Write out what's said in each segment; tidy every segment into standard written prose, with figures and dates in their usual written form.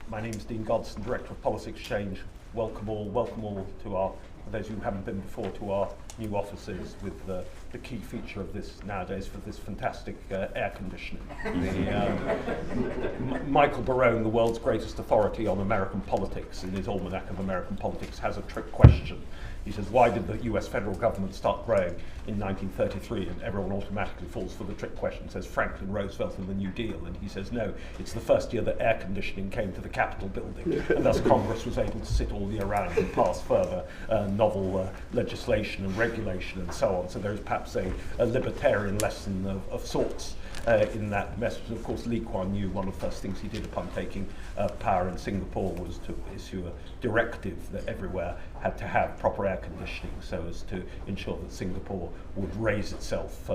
My name's Dean Godson, Director of Policy Exchange. Welcome all to our, for those who haven't been before, to our new offices with the key feature of this nowadays for this fantastic air conditioning. Michael Barone, the world's greatest authority on American politics, in his Almanac of American Politics, has a trick question. He says, why did the US federal government start growing in 1933? And everyone automatically falls for the trick question, says Franklin Roosevelt and the New Deal. And he says, no, it's the first year that air conditioning came to the Capitol building. And thus Congress was able to sit all year round and pass further novel legislation and regulation and so on. So there is perhaps a libertarian lesson of sorts in that message. And of course, Lee Kuan Yew, one of the first things he did upon taking power in Singapore was to issue a directive that everywhere had to have proper air conditioning so as to ensure that Singapore would raise itself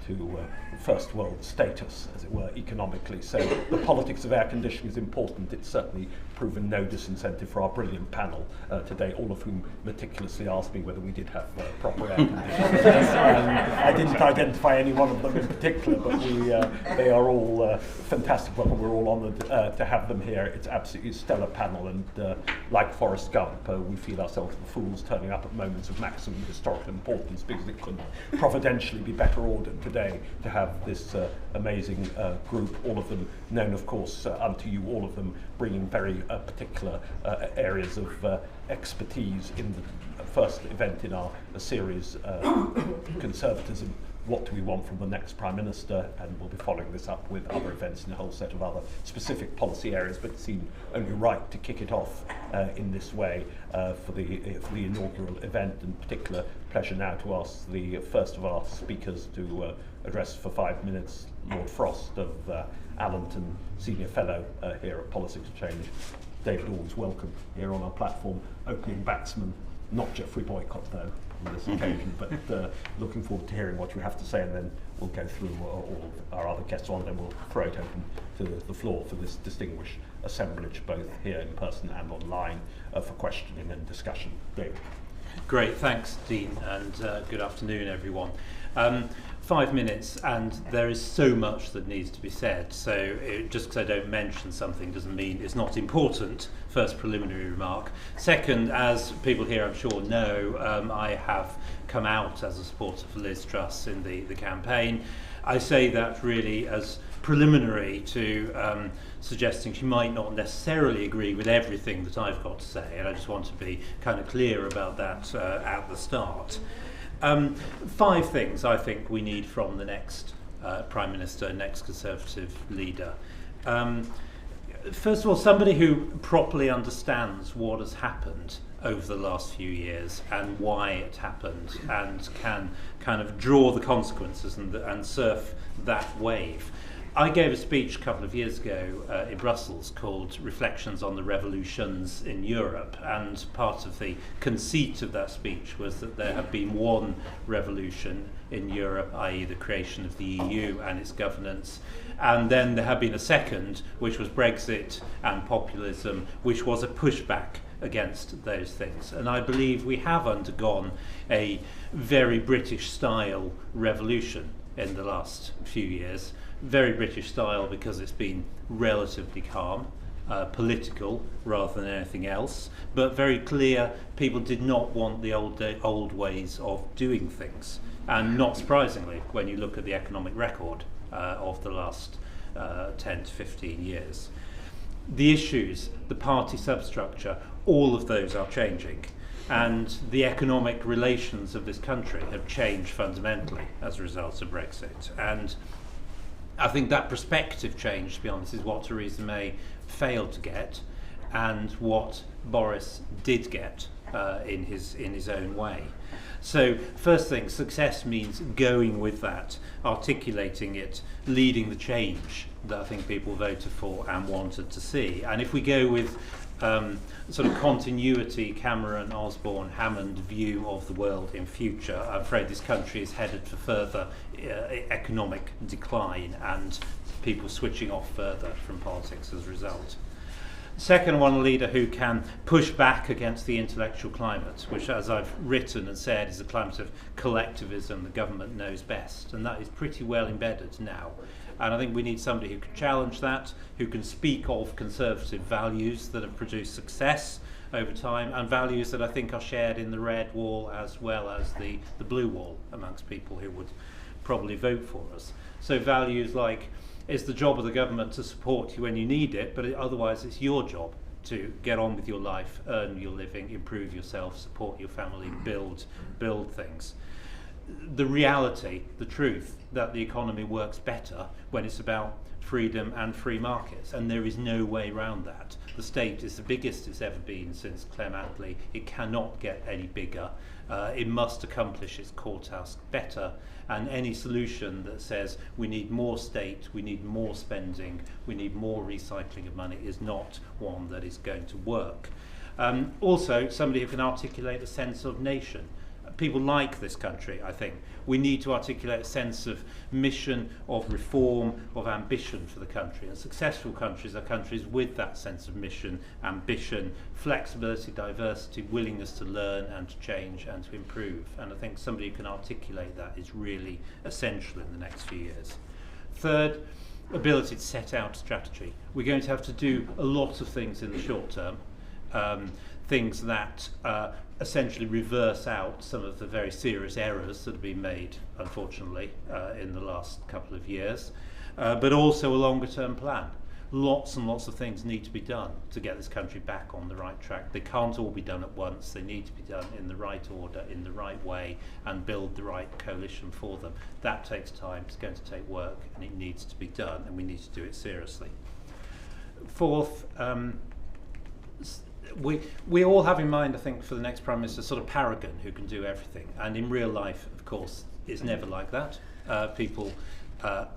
to first world status, as it were, economically. So the politics of air conditioning is important. It's certainly proven no disincentive for our brilliant panel today, all of whom meticulously asked me whether we did have proper air conditioning. I didn't identify any one of them in particular, but they are all fantastic. Well, we're all honoured to have them here. It's absolutely a stellar panel, and like Forrest Gump, we feel ourselves the fools turning up at moments of maximum historical importance because it could providentially be better ordered today to have this amazing group, all of them known, of course, unto you, all of them bringing very particular areas of expertise in the first event in our series, Conservatism. What do we want from the next Prime Minister? And we'll be following this up with other events in a whole set of other specific policy areas, but it seemed only right to kick it off in this way for the inaugural event. In particular, pleasure now to ask the first of our speakers to address for 5 minutes, Lord Frost of Allenton, Senior Fellow here at Policy Exchange. David, always welcome here on our platform. Opening batsman, not Geoffrey Boycott though, on this occasion, but looking forward to hearing what you have to say, and then we'll go through all of our other guests on, then we'll throw it open to the floor for this distinguished assemblage, both here in person and online, for questioning and discussion. David. Great, thanks Dean, and good afternoon everyone. 5 minutes, and there is so much that needs to be said, so just because I don't mention something doesn't mean it's not important. First preliminary remark. Second, as people here I'm sure know, I have come out as a supporter for Liz Truss in the campaign. I say that really as preliminary to suggesting she might not necessarily agree with everything that I've got to say, and I just want to be kind of clear about that at the start. 5 things I think we need from the next Prime Minister, next Conservative leader. First of all, somebody who properly understands what has happened over the last few years and why it happened, and can kind of draw the consequences and surf that wave. I gave a speech a couple of years ago in Brussels called Reflections on the Revolutions in Europe, and part of the conceit of that speech was that there had been one revolution in Europe, i.e. the creation of the EU and its governance, and then there had been a second, which was Brexit and populism, which was a pushback against those things. And I believe we have undergone a very British style revolution in the last few years. Very British style because it's been relatively calm, political rather than anything else, but very clear people did not want the old ways of doing things. And not surprisingly, when you look at the economic record of the last 10 to 15 years. The issues, the party substructure, all of those are changing. And the economic relations of this country have changed fundamentally as a result of Brexit. And I think that perspective change, to be honest, is what Theresa May failed to get, and what Boris did get in his own way. So first thing, success means going with that, articulating it, leading the change that I think people voted for and wanted to see. And if we go with sort of continuity, Cameron, Osborne, Hammond view of the world in future, I'm afraid this country is headed for further economic decline and people switching off further from politics as a result. Second, I want a leader who can push back against the intellectual climate, which, as I've written and said, is a climate of collectivism. The government knows best, and that is pretty well embedded now. And I think we need somebody who can challenge that, who can speak of conservative values that have produced success over time, and values that I think are shared in the red wall as well as the blue wall amongst people who would probably vote for us. So values like, it's the job of the government to support you when you need it, but otherwise it's your job to get on with your life, earn your living, improve yourself, support your family, build things. The reality, the truth, that the economy works better when it's about freedom and free markets, and there is no way around that. The state is the biggest it's ever been since Clem Attlee. It cannot get any bigger. It must accomplish its core task better, and any solution that says we need more state, we need more spending, we need more recycling of money is not one that is going to work. Also, somebody who can articulate a sense of nation. People like this country, I think. We need to articulate a sense of mission, of reform, of ambition for the country. And successful countries are countries with that sense of mission, ambition, flexibility, diversity, willingness to learn and to change and to improve. And I think somebody who can articulate that is really essential in the next few years. Third, ability to set out a strategy. We're going to have to do a lot of things in the short term. Things that essentially reverse out some of the very serious errors that have been made, unfortunately, in the last couple of years, but also a longer term plan. Lots and lots of things need to be done to get this country back on the right track. They can't all be done at once. They need to be done in the right order, in the right way, and build the right coalition for them. That takes time, it's going to take work, and it needs to be done, and we need to do it seriously. Fourth, we all have in mind, I think, for the next Prime Minister, sort of paragon who can do everything. And in real life, of course, it's never like that. People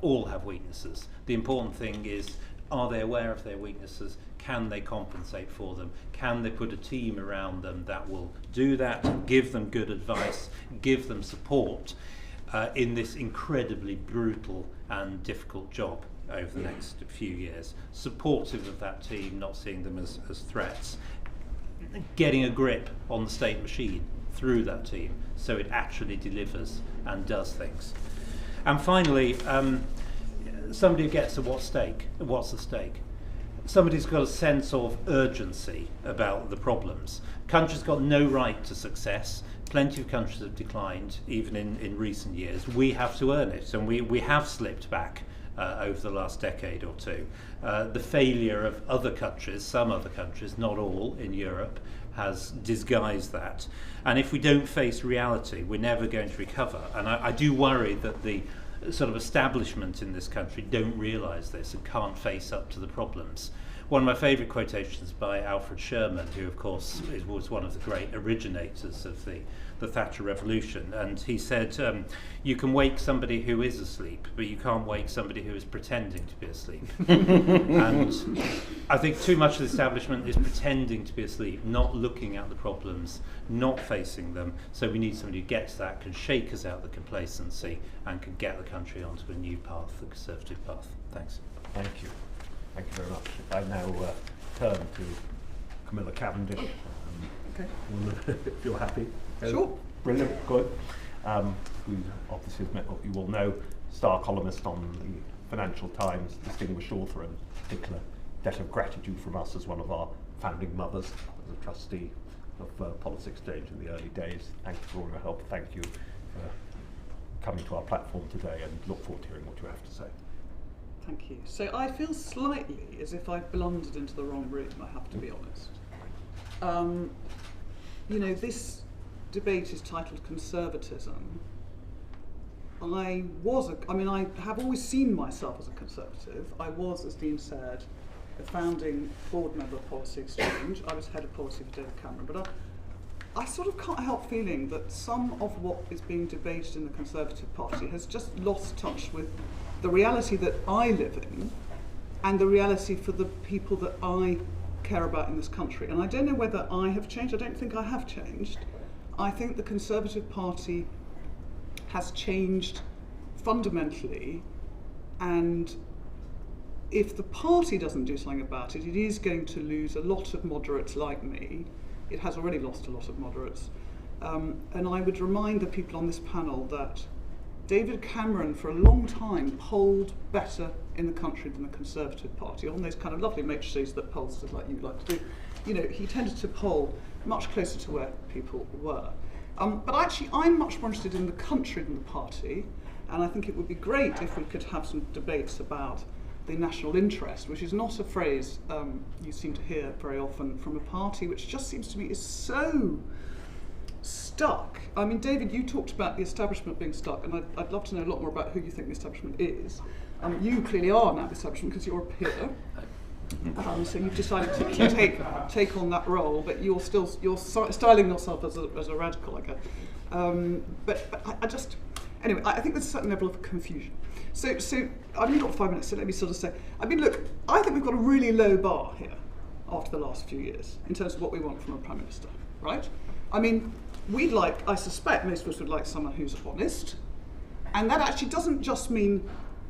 all have weaknesses. The important thing is, are they aware of their weaknesses? Can they compensate for them? Can they put a team around them that will do that, give them good advice, give them support in this incredibly brutal and difficult job over the next few years? Supportive of that team, not seeing them as threats. Getting a grip on the state machine through that team so it actually delivers and does things. And finally, somebody who gets at what's the stake. Somebody's got a sense of urgency about the problems. Countries got no right to success. Plenty of countries have declined, even in recent years. We have to earn it, and we have slipped back over the last decade or two. The failure of other countries, some other countries, not all, in Europe, has disguised that. And if we don't face reality, we're never going to recover. And I do worry that the sort of establishment in this country don't realise this and can't face up to the problems. One of my favourite quotations by Alfred Sherman, who of course was one of the great originators of the Thatcher Revolution, and he said, you can wake somebody who is asleep, but you can't wake somebody who is pretending to be asleep. And I think too much of the establishment is pretending to be asleep, not looking at the problems, not facing them. So we need somebody who gets that, can shake us out of the complacency, and can get the country onto a new path, the Conservative path. Thanks. Thank you. Thank you very much. I now turn to Camilla Cavendish. Okay. If you're happy. Sure. Brilliant, good. Who obviously, as you all know, star columnist on the Financial Times, distinguished author, and particular debt of gratitude from us as one of our founding mothers, as a trustee of Politics Exchange in the early days. Thank you for all your help. Thank you for coming to our platform today, and look forward to hearing what you have to say. Thank you. So I feel slightly as if I've blundered into the wrong room, I have to be honest. You know, this debate is titled Conservatism. I have always seen myself as a Conservative. I was, as Dean said, a founding board member of Policy Exchange. I was head of policy for David Cameron, but I sort of can't help feeling that some of what is being debated in the Conservative Party has just lost touch with the reality that I live in and the reality for the people that I care about in this country. And I don't know whether I have changed. I don't think I have changed. I think the Conservative Party has changed fundamentally, and if the party doesn't do something about it, it is going to lose a lot of moderates like me. It has already lost a lot of moderates. And I would remind the people on this panel that David Cameron for a long time polled better in the country than the Conservative Party on those kind of lovely matrices that pollsters like you like to do. You know, he tended to poll much closer to where people were. But actually, I'm much more interested in the country than the party, and I think it would be great if we could have some debates about the national interest, which is not a phrase you seem to hear very often from a party which just seems to me is so stuck. I mean, David, you talked about the establishment being stuck, and I'd love to know a lot more about who you think the establishment is. You clearly are now the establishment because you're a peer. So you've decided to take on that role, but you're styling yourself as a radical, I guess. But I just anyway, I think there's a certain level of confusion. So I've only got 5 minutes, so let me sort of say. I mean, look, I think we've got a really low bar here after the last few years in terms of what we want from a prime minister, right? I mean, I suspect most of us would like someone who's honest, and that actually doesn't just mean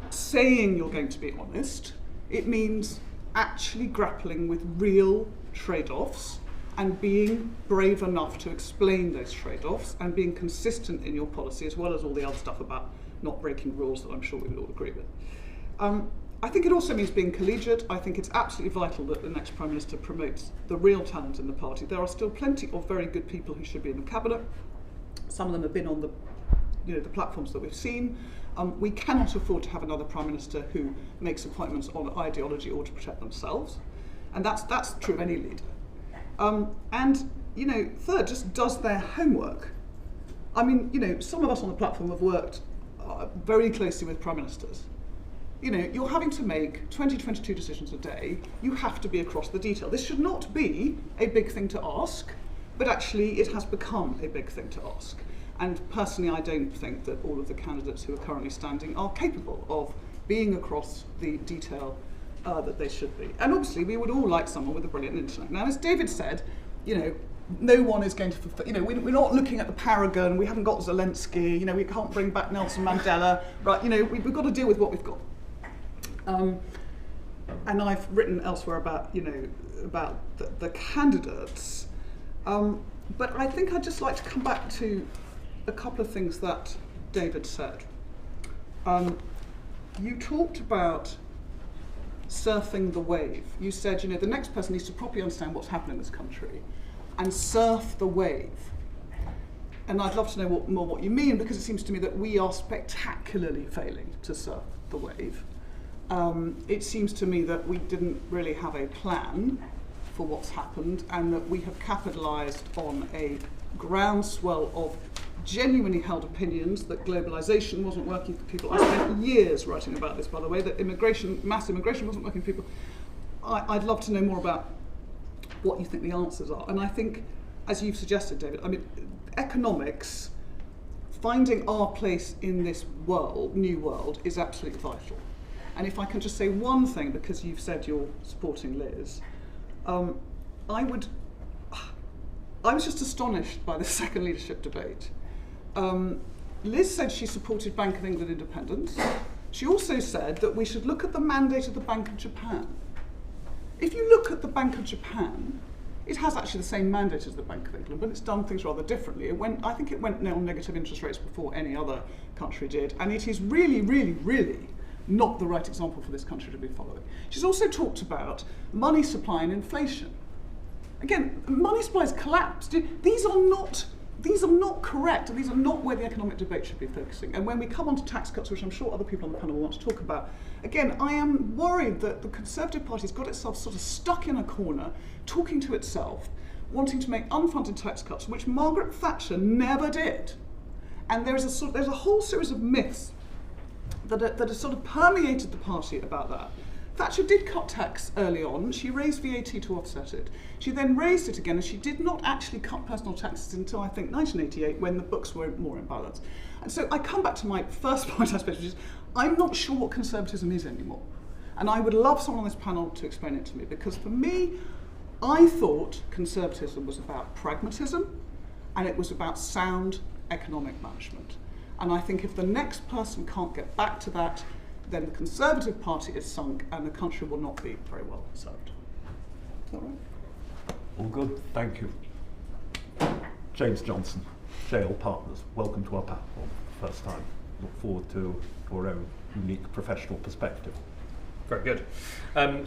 saying you're going to be honest. It means actually grappling with real trade-offs and being brave enough to explain those trade-offs and being consistent in your policy, as well as all the other stuff about not breaking rules that I'm sure we would all agree with. I think it also means being collegiate. I think it's absolutely vital that the next Prime Minister promotes the real talent in the party. There are still plenty of very good people who should be in the cabinet. Some of them have been on the platforms that we've seen. We cannot afford to have another Prime Minister who makes appointments on ideology or to protect themselves. And that's true of any leader. And, third, just does their homework. I mean, some of us on the platform have worked very closely with Prime Ministers. You're having to make 20, 22 decisions a day. You have to be across the detail. This should not be a big thing to ask, but actually it has become a big thing to ask. And personally, I don't think that all of the candidates who are currently standing are capable of being across the detail that they should be. And obviously, we would all like someone with a brilliant intellect. Now, as David said, no one is going to fulfill, we're not looking at the Paragon, we haven't got Zelensky, we can't bring back Nelson Mandela, right? We've got to deal with what we've got. And I've written elsewhere about, about the candidates. But I think I'd just like to come back to a couple of things that David said. You talked about surfing the wave. You said, the next person needs to properly understand what's happening in this country and surf the wave. And I'd love to know more what you mean, because it seems to me that we are spectacularly failing to surf the wave. It seems to me that we didn't really have a plan for what's happened, and that we have capitalised on a groundswell of genuinely held opinions that globalisation wasn't working for people. I spent years writing about this, by the way, that mass immigration wasn't working for people. I'd love to know more about what you think the answers are. And I think, as you've suggested, David, economics, finding our place in this new world, is absolutely vital. And if I can just say one thing, because you've said you're supporting Liz, I was just astonished by the second leadership debate. Liz said she supported Bank of England independence. She also said that we should look at the mandate of the Bank of Japan. If you look at the Bank of Japan, it has actually the same mandate as the Bank of England, but it's done things rather differently. I think it went on negative interest rates before any other country did, and it is really, really, really not the right example for this country to be following. She's also talked about money supply and inflation. Again, money supply has collapsed. These are not correct, and these are not where the economic debate should be focusing. And when we come on to tax cuts, which I'm sure other people on the panel will want to talk about, again, I am worried that the Conservative Party's got itself sort of stuck in a corner, talking to itself, wanting to make unfunded tax cuts, which Margaret Thatcher never did. And there's a whole series of myths that have sort of permeated the party about that. Thatcher did cut tax early on. She raised VAT to offset it. She then raised it again, and she did not actually cut personal taxes until, I think, 1988, when the books were more in balance. And so I come back to my first point, I suppose, which is I'm not sure what conservatism is anymore. And I would love someone on this panel to explain it to me, because for me, I thought conservatism was about pragmatism, and it was about sound economic management. And I think if the next person can't get back to that, then the Conservative Party is sunk and the country will not be very well served. Is that right? All good, thank you. James Johnson, JL Partners, welcome to our platform, first time. look forward to our own unique professional perspective. Very good.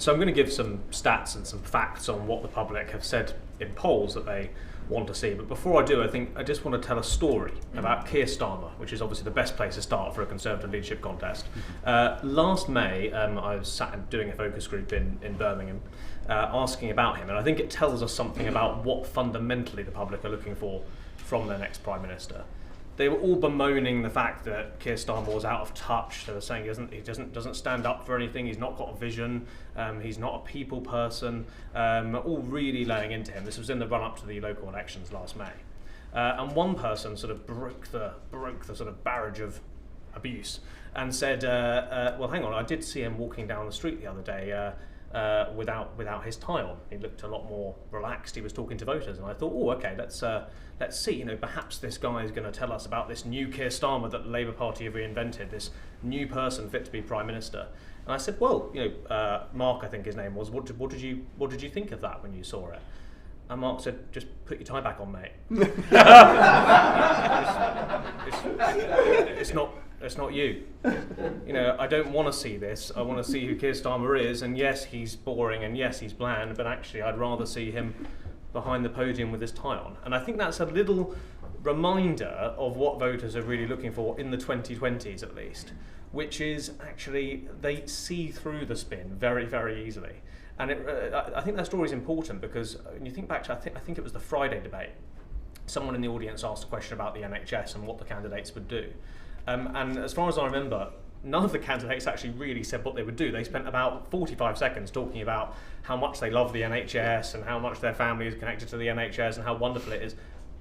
So I'm going to give some stats and some facts on what the public have said in polls that they want to see. But before I do, I think I just want to tell a story about Keir Starmer, which is obviously the best place to start for a Conservative leadership contest. Last May, I was sat doing a focus group in Birmingham, asking about him, and I think it tells us something about what fundamentally the public are looking for from their next Prime Minister. They were all bemoaning the fact that Keir Starmer was out of touch. They were saying he doesn't stand up for anything. He's not got a vision. He's not a people person. All really laying into him. This was in the run-up to the local elections last May, and one person sort of broke the sort of barrage of abuse and said, "Well, hang on. I did see him walking down the street the other day." Without his tie on. He looked a lot more relaxed. He was talking to voters, and I thought, oh, okay, let's see. Perhaps this guy is going to tell us about this new Keir Starmer that the Labour Party have reinvented, this new person fit to be Prime Minister. And I said, well, Mark, I think his name was. What did you think of that when you saw it? And Mark said, just put your tie back on, mate. It's not you. I don't want to see this. I want to see who Keir Starmer is, and yes, he's boring, and yes, he's bland, but actually I'd rather see him behind the podium with his tie on. And I think that's a little reminder of what voters are really looking for in the 2020s at least, which is actually they see through the spin very, very easily. And I think that story is important because when you think back to, I think it was the Friday debate, someone in the audience asked a question about the NHS and what the candidates would do. And as far as I remember, none of the candidates actually really said what they would do. They spent about 45 seconds talking about how much they love the NHS and how much their family is connected to the NHS and how wonderful it is.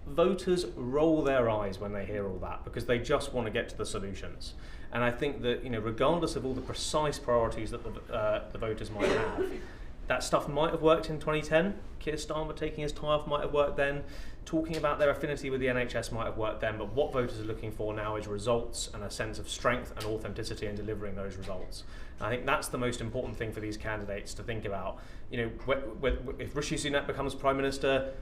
Voters roll their eyes when they hear all that because they just want to get to the solutions. And I think that, regardless of all the precise priorities that the voters might have, that stuff might have worked in 2010. Keir Starmer taking his tie off might have worked then. Talking about their affinity with the NHS might have worked then, but what voters are looking for now is results and a sense of strength and authenticity in delivering those results. And I think that's the most important thing for these candidates to think about. If Rishi Sunak becomes Prime Minister,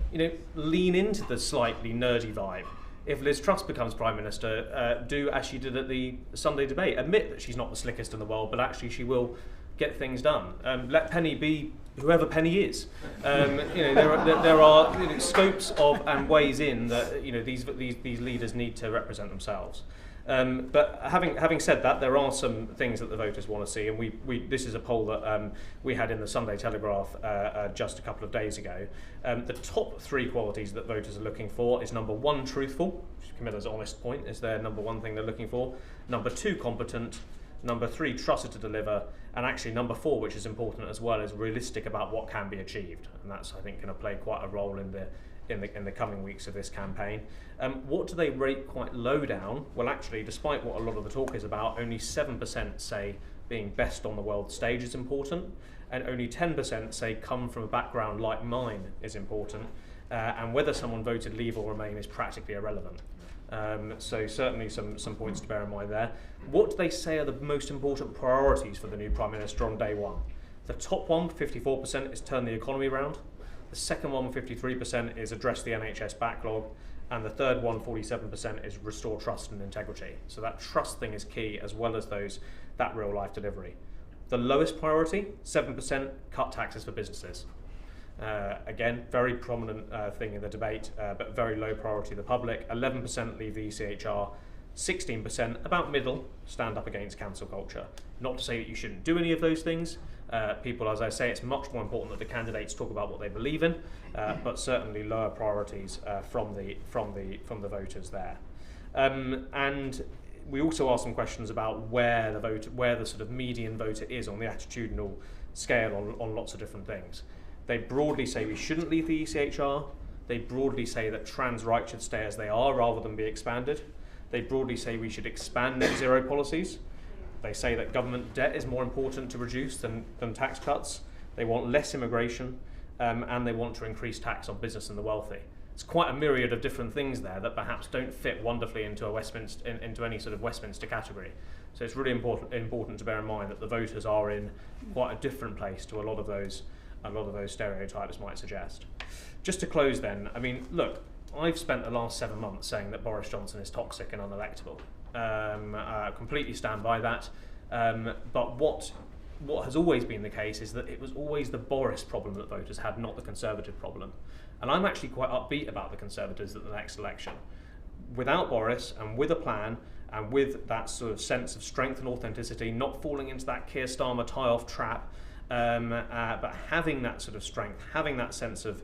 lean into the slightly nerdy vibe. If Liz Truss becomes Prime Minister, do as she did at the Sunday debate. Admit that she's not the slickest in the world, but actually she will get things done. Let Penny be whoever Penny is. There are scopes of and ways in that these leaders need to represent themselves. But having said that, there are some things that the voters want to see, and this is a poll that we had in the Sunday Telegraph just a couple of days ago. The top three qualities that voters are looking for is number one, truthful. Camilla's honest point is their number one thing they're looking for. Number two, competent. Number three, trusted to deliver. And actually number four, which is important as well, is realistic about what can be achieved. And that's, I think, going to play quite a role in the coming weeks of this campaign. What do they rate quite low down? Well, actually, despite what a lot of the talk is about, only 7% say being best on the world stage is important, and only 10% say come from a background like mine is important, and whether someone voted Leave or Remain is practically irrelevant. So certainly some points to bear in mind there. What do they say are the most important priorities for the new Prime Minister on day one? The top one, 54%, is turn the economy around. The second one, 53%, is address the NHS backlog. And the third one, 47%, is restore trust and integrity. So that trust thing is key, as well as that real life delivery. The lowest priority, 7%, cut taxes for businesses. Again, very prominent thing in the debate, but very low priority to the public. 11% leave the ECHR, 16% about middle, stand up against cancel culture. Not to say that you shouldn't do any of those things. People, as I say, it's much more important that the candidates talk about what they believe in, but certainly lower priorities from the voters there. And we also asked some questions about where the sort of median voter is on the attitudinal scale on lots of different things. They broadly say we shouldn't leave the ECHR. They broadly say that trans rights should stay as they are rather than be expanded. They broadly say we should expand net zero policies. They say that government debt is more important to reduce than tax cuts. They want less immigration, and they want to increase tax on business and the wealthy. It's quite a myriad of different things there that perhaps don't fit wonderfully into into any sort of Westminster category. So it's really important to bear in mind that the voters are in quite a different place to a lot of those stereotypes might suggest. Just to close then, I mean, look, I've spent the last 7 months saying that Boris Johnson is toxic and unelectable. Completely stand by that. But what has always been the case is that it was always the Boris problem that voters had, not the Conservative problem. And I'm actually quite upbeat about the Conservatives at the next election. Without Boris, and with a plan, and with that sort of sense of strength and authenticity, not falling into that Keir Starmer tie-off trap, but having that sort of strength, having that sense of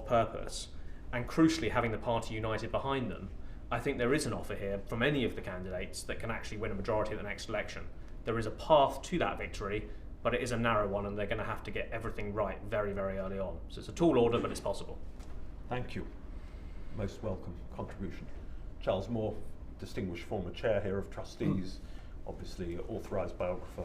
purpose, and crucially having the party united behind them, I think there is an offer here from any of the candidates that can actually win a majority at the next election. There is a path to that victory, but it is a narrow one, and they're going to have to get everything right very, very early on. So it's a tall order, but it's possible. Thank you. Most welcome contribution. Charles Moore, distinguished former chair here of trustees, obviously authorised biographer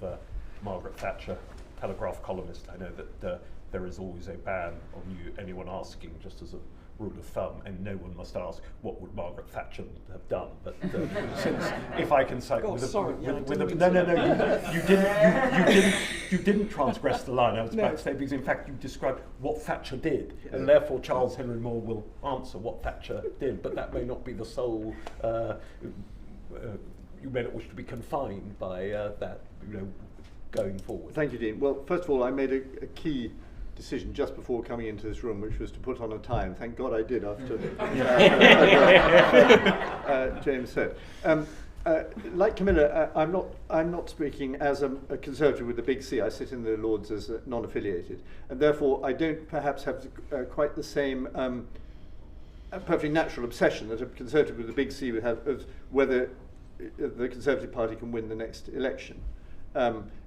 of Margaret Thatcher, Telegraph columnist. I know that there is always a ban on anyone asking, just as a rule of thumb, and no one must ask what would Margaret Thatcher have done. But since, if I can say, you didn't transgress the line. I was about to say, because in fact you described what Thatcher did, and therefore Charles Henry Moore will answer what Thatcher did. But that may not be the sole. You may not wish to be confined by that, going forward. Thank you, Dean. Well, first of all, I made a key decision just before coming into this room, which was to put on a time. Thank God I did after James said. Like Camilla, I'm not speaking as a Conservative with a big C. I sit in the Lords as non-affiliated, and therefore I don't perhaps have quite the same perfectly natural obsession that a Conservative with a big C would have of whether the Conservative Party can win the next election.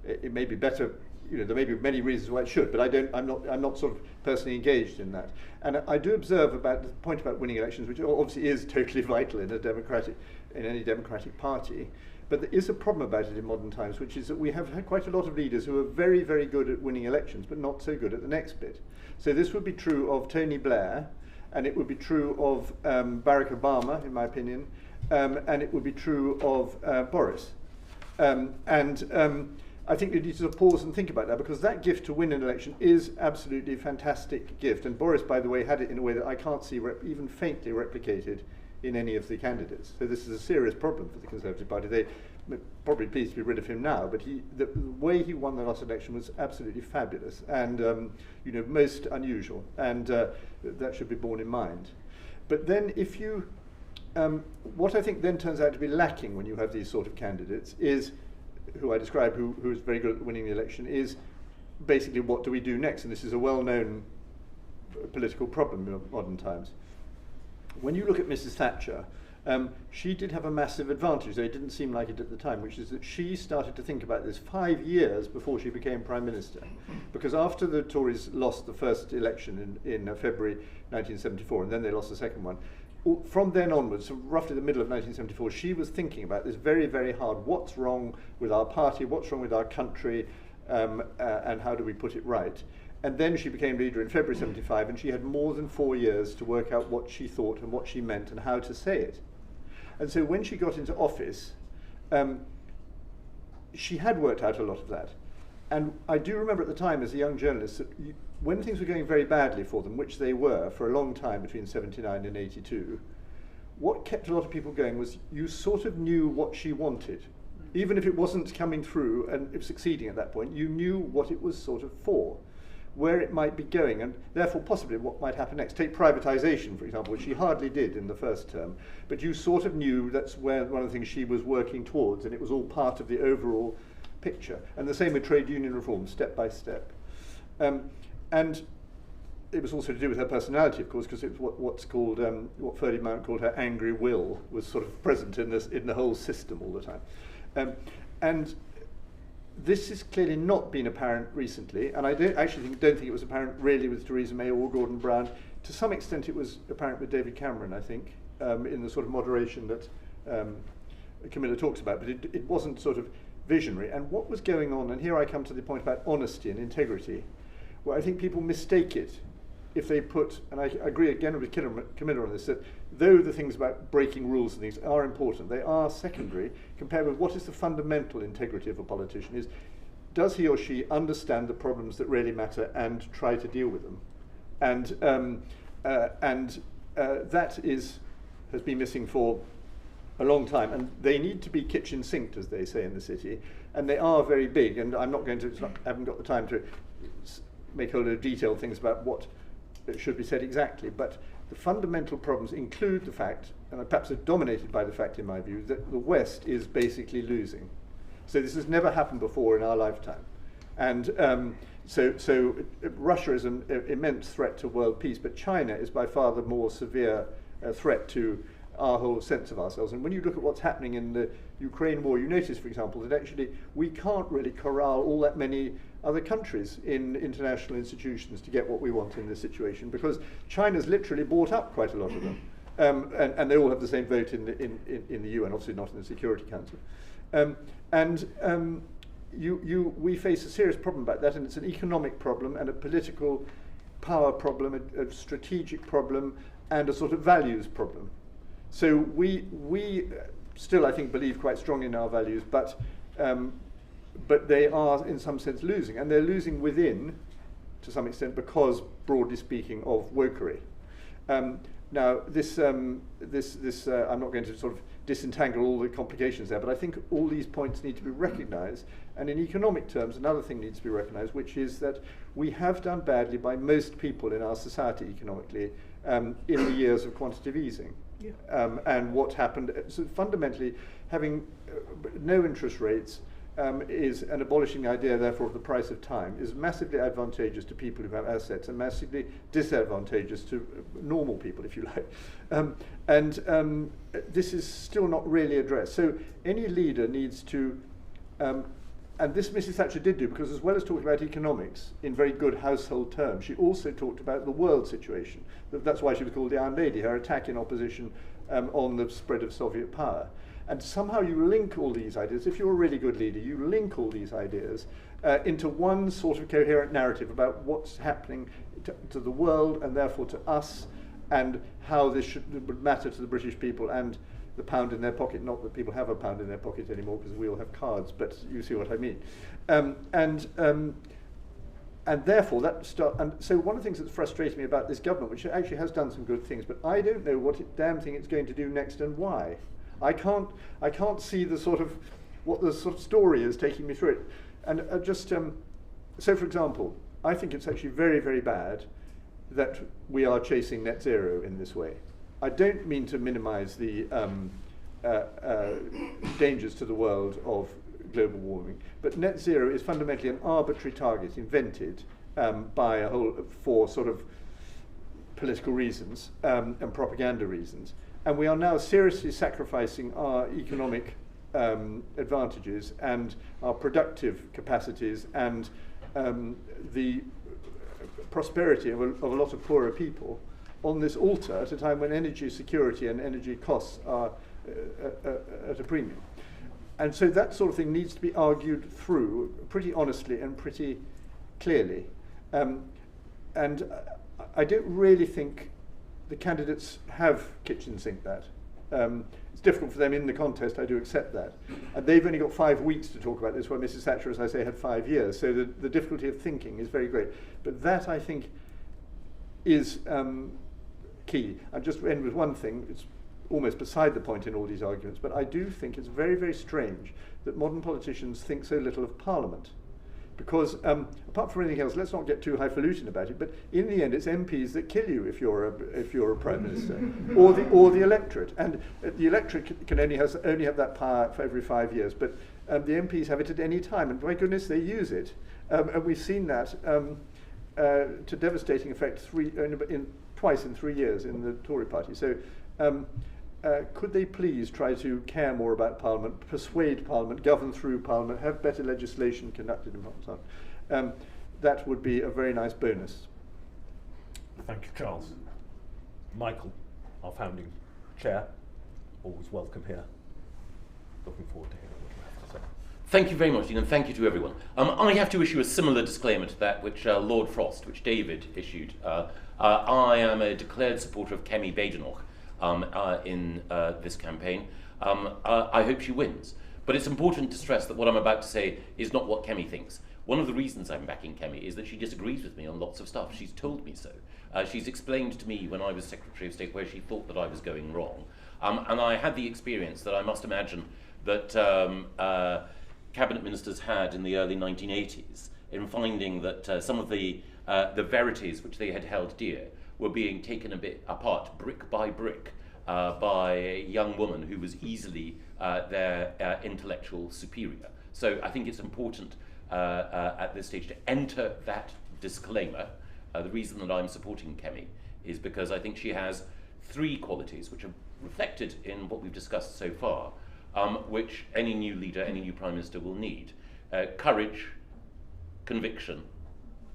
It may be better. There may be many reasons why it should, but I'm not sort of personally engaged in that. And I do observe about the point about winning elections, which obviously is totally vital in any democratic party. But there is a problem about it in modern times, which is that we have had quite a lot of leaders who are very, very good at winning elections, but not so good at the next bit. So this would be true of Tony Blair, and it would be true of Barack Obama, in my opinion, and it would be true of Boris. I think you need to pause and think about that, because that gift to win an election is absolutely a fantastic gift. And Boris, by the way, had it in a way that I can't see even faintly replicated in any of the candidates. So this is a serious problem for the Conservative Party. They probably pleased to be rid of him now, but the way he won the last election was absolutely fabulous and most unusual, and that should be borne in mind. But then if you, what I think then turns out to be lacking when you have these sort of candidates is, who I describe, who is very good at winning the election, is basically what do we do next? And this is a well-known political problem in modern times. When you look at Mrs. Thatcher, she did have a massive advantage, though it didn't seem like it at the time, which is that she started to think about this 5 years before she became Prime Minister. Because after the Tories lost the first election in February 1974, and then they lost the second one, from then onwards, so roughly the middle of 1974, she was thinking about this very, very hard. What's wrong with our party? What's wrong with our country? And how do we put it right? And then she became leader in February 75, and she had more than 4 years to work out what she thought and what she meant and how to say it. And so when she got into office, she had worked out a lot of that. And I do remember at the time as a young journalist that when things were going very badly for them, which they were for a long time between 79 and 82, what kept a lot of people going was you sort of knew what she wanted. Even if it wasn't coming through and succeeding at that point, you knew what it was sort of for, where it might be going, and therefore possibly what might happen next. Take privatisation, for example, which she hardly did in the first term, but you sort of knew that's where one of the things she was working towards, and it was all part of the overall picture. And the same with trade union reform, step by step. And it was also to do with her personality, of course, because it was what Ferdy Mount called her angry will was sort of present in the whole system all the time. And this has clearly not been apparent recently, and I don't think it was apparent really with Theresa May or Gordon Brown. To some extent it was apparent with David Cameron, I think, in the sort of moderation that Camilla talks about, but it wasn't sort of visionary. And what was going on, and here I come to the point about honesty and integrity, where I think people mistake it if they put, and I agree again with Camilla on this, that though the things about breaking rules and things are important, they are secondary compared with what is the fundamental integrity of a politician is, does he or she understand the problems that really matter and try to deal with them? And that has been missing for a long time, and they need to be kitchen sinked, as they say in the city, and they are very big, and I'm not going to, I haven't got the time to make a lot of detailed things about what should be said exactly, but the fundamental problems include the fact, and perhaps are dominated by the fact in my view, that the West is basically losing. So this has never happened before in our lifetime. And so Russia is an immense threat to world peace, but China is by far the more severe threat to our whole sense of ourselves. And when you look at what's happening in the Ukraine war, you notice, for example, that actually we can't really corral all that many other countries in international institutions to get what we want in this situation, because China's literally bought up quite a lot of them. And they all have the same vote in the UN, obviously not in the Security Council. We face a serious problem about that, and it's an economic problem and a political power problem, a strategic problem, and a sort of values problem. So we still, I think, believe quite strongly in our values, but they are, in some sense, losing, and they're losing within, to some extent, because, broadly speaking, of wokery. Now, I'm not going to sort of disentangle all the complications there, but I think all these points need to be recognised, and in economic terms, another thing needs to be recognised, which is that we have done badly by most people in our society economically in the years of quantitative easing. Yeah. And what happened, so fundamentally, having no interest rates and abolishing the idea, therefore, of the price of time is massively advantageous to people who have assets and massively disadvantageous to normal people, if you like. This is still not really addressed. So any leader needs to, and this Mrs. Thatcher did do, because as well as talking about economics in very good household terms, she also talked about the world situation. That's why she was called the Iron Lady, her attack in opposition on the spread of Soviet power. And somehow you link all these ideas, if you're a really good leader, you link all these ideas into one sort of coherent narrative about what's happening to the world and therefore to us, and how this would matter to the British people and the pound in their pocket. Not that people have a pound in their pocket anymore, because we all have cards, but you see what I mean. And therefore, and so one of the things that's frustrating me about this government, which actually has done some good things, but I don't know what damn thing it's going to do next and why. I can't see the sort of what the sort of story is taking me through it. And so for example, I think it's actually very, very bad that we are chasing net zero in this way. I don't mean to minimize the dangers to the world of global warming, but net zero is fundamentally an arbitrary target invented for sort of political reasons and propaganda reasons. And we are now seriously sacrificing our economic advantages and our productive capacities and the prosperity of a lot of poorer people on this altar at a time when energy security and energy costs are at a premium. And so that sort of thing needs to be argued through pretty honestly and pretty clearly. And I don't really think the candidates have kitchen sink that. It's difficult for them in the contest, I do accept that. And they've only got 5 weeks to talk about this, where Mrs. Thatcher, as I say, had 5 years. So the difficulty of thinking is very great. But that, I think, is key. I'll just end with one thing. It's almost beside the point in all these arguments, but I do think it's very, very strange that modern politicians think so little of Parliament. Because apart from anything else, let's not get too highfalutin about it, but in the end it's MPs that kill you if you're a Prime Minister, or the electorate. And the electorate can only have that power for every 5 years, but the MPs have it at any time, and my goodness, they use it. And we've seen that to devastating effect twice in 3 years in the Tory party. So could they please try to care more about Parliament, persuade Parliament, govern through Parliament, have better legislation conducted in Parliament? That would be a very nice bonus. Thank you, Charles. Michael, our founding chair, always welcome here. Looking forward to hearing what you have to say. Thank you very much, Dean, and thank you to everyone. I have to issue a similar disclaimer to that which Lord Frost, which David issued. I am a declared supporter of Kemi Badenoch in this campaign. I hope she wins. But it's important to stress that what I'm about to say is not what Kemi thinks. One of the reasons I'm backing Kemi is that she disagrees with me on lots of stuff. She's told me so. She's explained to me when I was Secretary of State where she thought that I was going wrong. And I had the experience that I must imagine that cabinet ministers had in the early 1980s in finding that some of the verities which they had held dear were being taken a bit apart, brick by brick, by a young woman who was easily their intellectual superior. So I think it's important at this stage to enter that disclaimer. The reason that I'm supporting Kemi is because I think she has three qualities which are reflected in what we've discussed so far, which any new leader, any new Prime Minister will need. Courage, conviction,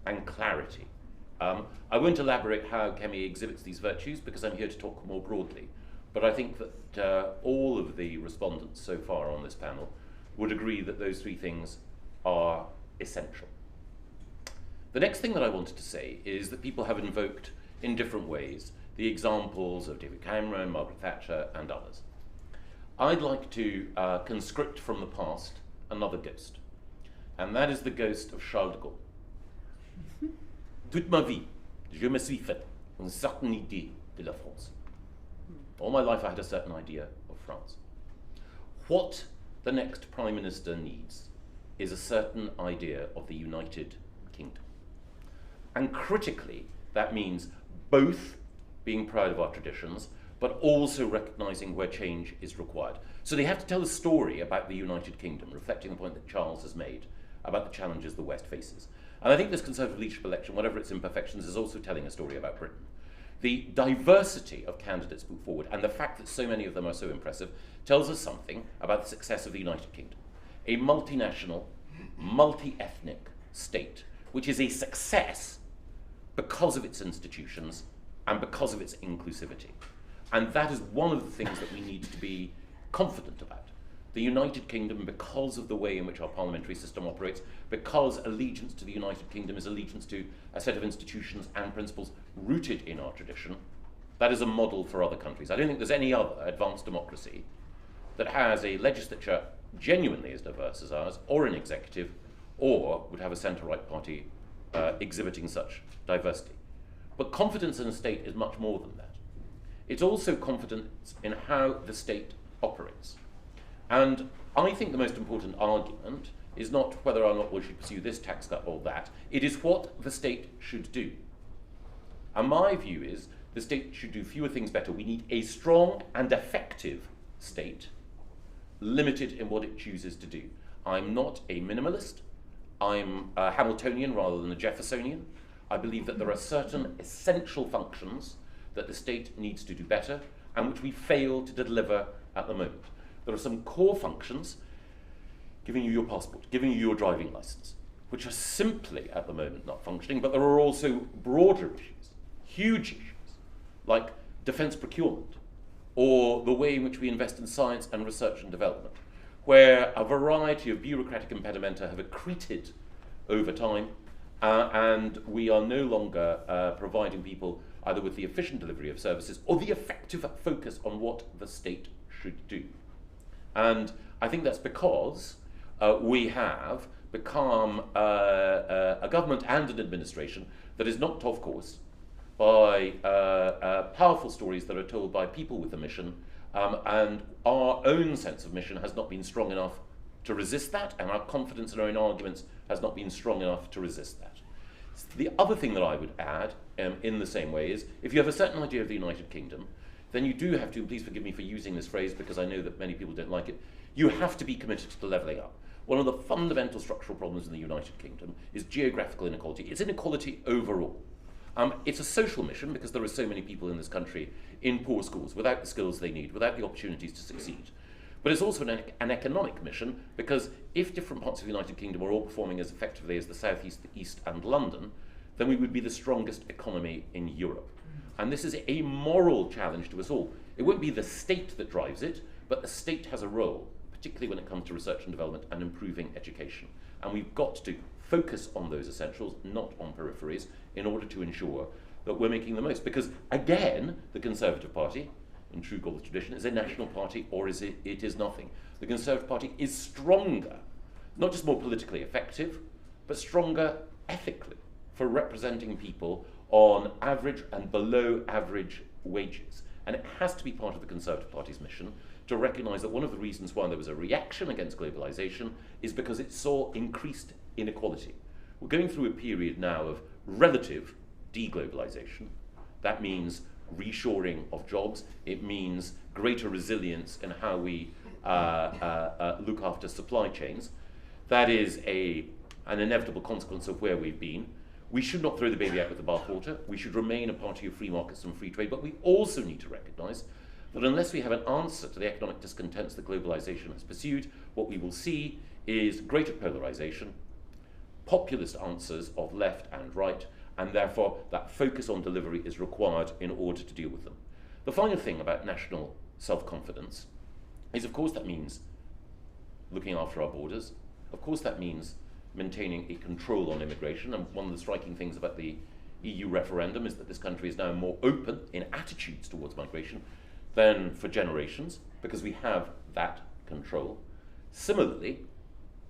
and clarity. I won't elaborate how Kemi exhibits these virtues because I'm here to talk more broadly, but I think that all of the respondents so far on this panel would agree that those three things are essential. The next thing that I wanted to say is that people have invoked in different ways the examples of David Cameron, Margaret Thatcher, and others. I'd like to conscript from the past another ghost, and that is the ghost of Charles de Gaulle. Toute ma vie, je me suis fait une certaine idée de la France. All my life I had a certain idea of France. What the next Prime Minister needs is a certain idea of the United Kingdom. And critically, that means both being proud of our traditions, but also recognising where change is required. So they have to tell a story about the United Kingdom, reflecting the point that Charles has made about the challenges the West faces. And I think this Conservative leadership election, whatever its imperfections, is also telling a story about Britain. The diversity of candidates put forward and the fact that so many of them are so impressive tells us something about the success of the United Kingdom. A multinational, multi-ethnic state, which is a success because of its institutions and because of its inclusivity. And that is one of the things that we need to be confident about. The United Kingdom, because of the way in which our parliamentary system operates, because allegiance to the United Kingdom is allegiance to a set of institutions and principles rooted in our tradition, that is a model for other countries. I don't think there's any other advanced democracy that has a legislature genuinely as diverse as ours, or an executive, or would have a centre-right party exhibiting such diversity. But confidence in a state is much more than that. It's also confidence in how the state operates. And I think the most important argument is not whether or not we should pursue this tax cut or that. It is what the state should do. And my view is the state should do fewer things better. We need a strong and effective state, limited in what it chooses to do. I'm not a minimalist. I'm a Hamiltonian rather than a Jeffersonian. I believe that there are certain essential functions that the state needs to do better and which we fail to deliver at the moment. There are some core functions, giving you your passport, giving you your driving license, which are simply at the moment not functioning, but there are also broader issues, huge issues, like defence procurement, or the way in which we invest in science and research and development, where a variety of bureaucratic impedimenta have accreted over time, and we are no longer providing people either with the efficient delivery of services or the effective focus on what the state should do. And I think that's because we have become a government and an administration that is knocked off course by powerful stories that are told by people with a mission, and our own sense of mission has not been strong enough to resist that, and our confidence in our own arguments has not been strong enough to resist that. The other thing that I would add in the same way is, if you have a certain idea of the United Kingdom, then you do have to, please forgive me for using this phrase because I know that many people don't like it, you have to be committed to levelling up. One of the fundamental structural problems in the United Kingdom is geographical inequality. It's inequality overall. It's a social mission because there are so many people in this country in poor schools without the skills they need, without the opportunities to succeed. But it's also an economic mission because if different parts of the United Kingdom are all performing as effectively as the South East, the East and London, then we would be the strongest economy in Europe. And this is a moral challenge to us all. It won't be the state that drives it, but the state has a role, particularly when it comes to research and development and improving education. And we've got to focus on those essentials, not on peripheries, in order to ensure that we're making the most. Because again, the Conservative Party, in true Gaulish tradition, is a national party, or is it is nothing. The Conservative Party is stronger, not just more politically effective, but stronger ethically for representing people on average and below average wages. And it has to be part of the Conservative Party's mission to recognise that one of the reasons why there was a reaction against globalisation is because it saw increased inequality. We're going through a period now of relative deglobalisation. That means reshoring of jobs. It means greater resilience in how we look after supply chains. That is an inevitable consequence of where we've been. We should not throw the baby out with the bathwater. We should remain a party of free markets and free trade, but we also need to recognise that unless we have an answer to the economic discontents that globalisation has pursued, what we will see is greater polarisation, populist answers of left and right, and therefore that focus on delivery is required in order to deal with them. The final thing about national self-confidence is, of course, that means looking after our borders. Of course, that means maintaining a control on immigration. And one of the striking things about the EU referendum is that this country is now more open in attitudes towards migration than for generations, because we have that control. Similarly,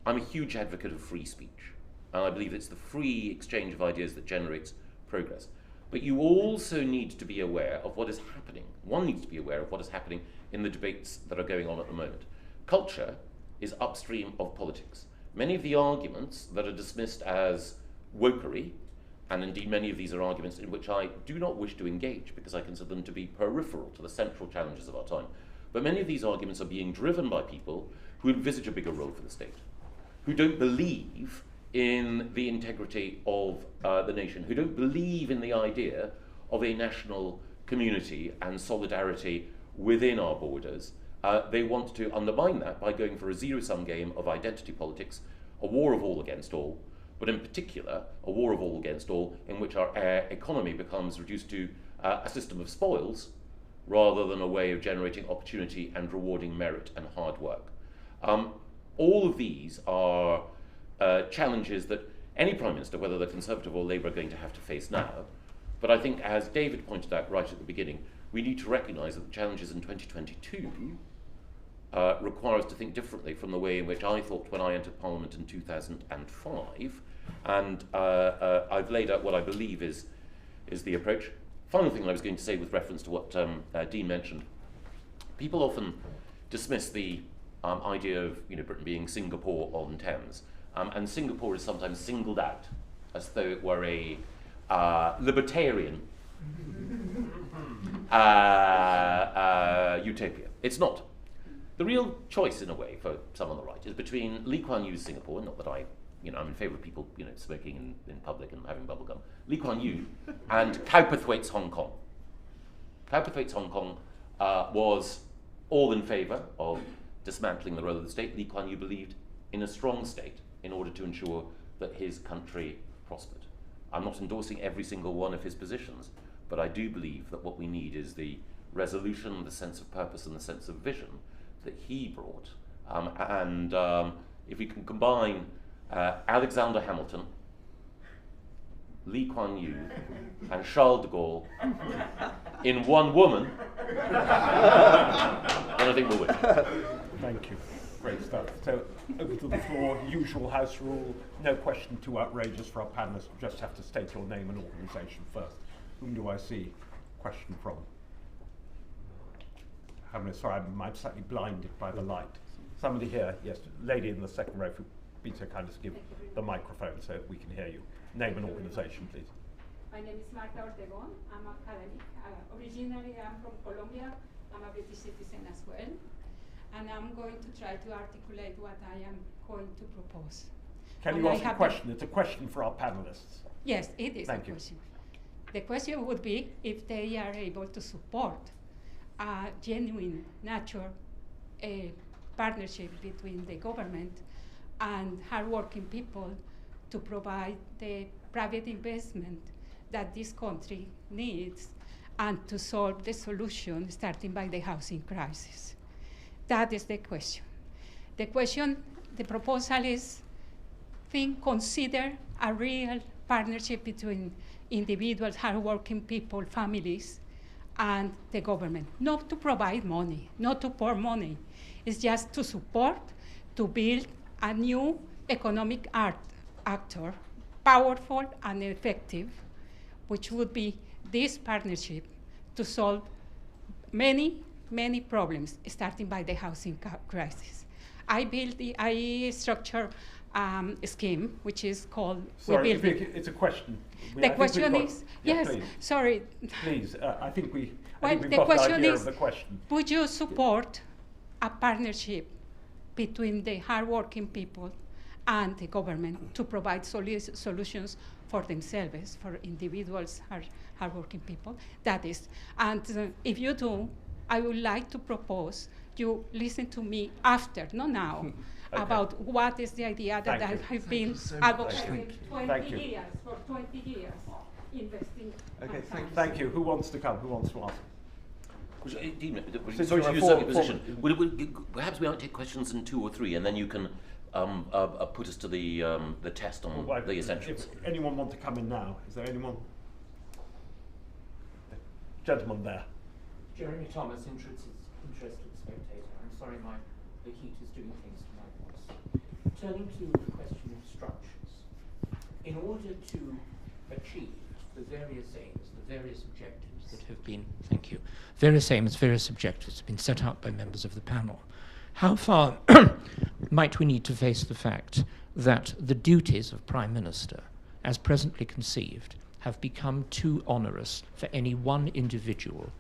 I'm a huge advocate of free speech, and I believe it's the free exchange of ideas that generates progress. But you also need to be aware of what is happening. One needs to be aware of what is happening in the debates that are going on at the moment. Culture is upstream of politics. Many of the arguments that are dismissed as wokery, and indeed many of these are arguments in which I do not wish to engage because I consider them to be peripheral to the central challenges of our time. But many of these arguments are being driven by people who envisage a bigger role for the state, who don't believe in the integrity of the nation, who don't believe in the idea of a national community and solidarity within our borders. They want to undermine that by going for a zero-sum game of identity politics, a war of all against all, but in particular, a war of all against all in which our economy becomes reduced to a system of spoils rather than a way of generating opportunity and rewarding merit and hard work. All of these are challenges that any Prime Minister, whether they're Conservative or Labour, are going to have to face now. But I think, as David pointed out right at the beginning, we need to recognise that the challenges in 2022 require us to think differently from the way in which I thought when I entered Parliament in 2005. And I've laid out what I believe is the approach. Final thing I was going to say with reference to what Dean mentioned. People often dismiss the idea of Britain being Singapore on Thames. And Singapore is sometimes singled out as though it were a libertarian utopia. It's not. The real choice, in a way, for some on the right is between Lee Kuan Yew's Singapore, not that I'm in favour of people, smoking in public and having bubblegum, Lee Kuan Yew, and Cowperthwaite's Hong Kong. Cowperthwaite's Hong Kong was all in favour of dismantling the role of the state. Lee Kuan Yew believed in a strong state in order to ensure that his country prospered. I'm not endorsing every single one of his positions, but I do believe that what we need is the resolution, the sense of purpose, and the sense of vision that he brought. If we can combine Alexander Hamilton, Lee Kuan Yew, and Charles de Gaulle in one woman, then I think we'll win. Thank you. Great stuff. So, over to the floor, usual house rule, no question too outrageous for our panelists, you just have to state your name and organisation first. Whom do I see question from? Sorry, I'm slightly blinded by the light. Somebody here, yes, lady in the second row, if you'd be so kind as to give the microphone so we can hear you. Name and organisation, please. My name is Marta Ortegon. I'm academic. Originally, I'm from Colombia. I'm a British citizen as well. And I'm going to try to articulate what I am going to propose. Can you ask a question? It's a question for our panelists. Yes, it is Thank a you. question. The question would be if they are able to support a genuine, natural partnership between the government and hardworking people to provide the private investment that this country needs and to solve the solution, starting by the housing crisis. That is the question. The question, the proposal is, consider a real partnership between individuals, hardworking people, families, and the government. Not to provide money, not to pour money. It's just to support, to build a new economic actor, powerful and effective, which would be this partnership to solve many problems, starting by the housing crisis. I structure a scheme which is called. Sorry, it's a question. The question is, yes, please. sorry. Please, I think we've The got the question idea is, of the question. would you support a partnership between the hardworking people and the government to provide solutions for themselves, for individuals, hardworking people? That is, and if you do, I would like to propose you listen to me after, not now, Okay. about what is the idea that Thank you. I have been advocating 20 years, for 20 years, investing. Okay, my time. Thank you. Who wants to come? Who wants to ask? Since you're you a use former- a position, perhaps we might take questions in 2 or 3, and then you can put us to the test on Well, the essentials. If anyone want to come in now, is there anyone? Gentleman there. Jeremy Thomas, interested spectator. I'm sorry, the heat is doing things to my voice. Turning to the question of structures, in order to achieve the various aims, the various objectives that have been, thank you, various aims, various objectives have been set out by members of the panel, how far might we need to face the fact that the duties of Prime Minister, as presently conceived, have become too onerous for any one individual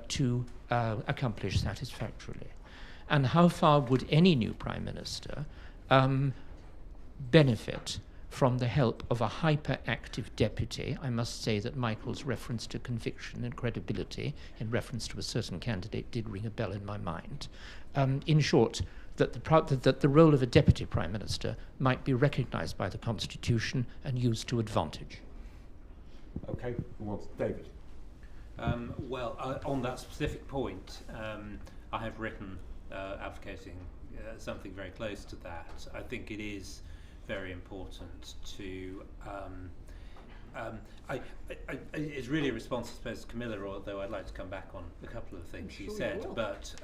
to accomplish satisfactorily? And how far would any new Prime Minister benefit from the help of a hyperactive deputy? I must say that Michael's reference to conviction and credibility in reference to a certain candidate did ring a bell in my mind. In short, that the role of a deputy Prime Minister might be recognised by the Constitution and used to advantage. Okay, who wants? David. On that specific point, I have written advocating something very close to that. I think it is very important to. It's really a response, I suppose, to Camilla, although I'd like to come back on a couple of things she said. But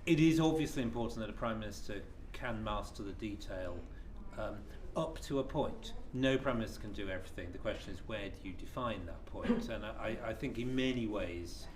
it is obviously important that a Prime Minister can master the detail up to a point. No Prime Minister can do everything. The question is, where do you define that point? And I think in many ways,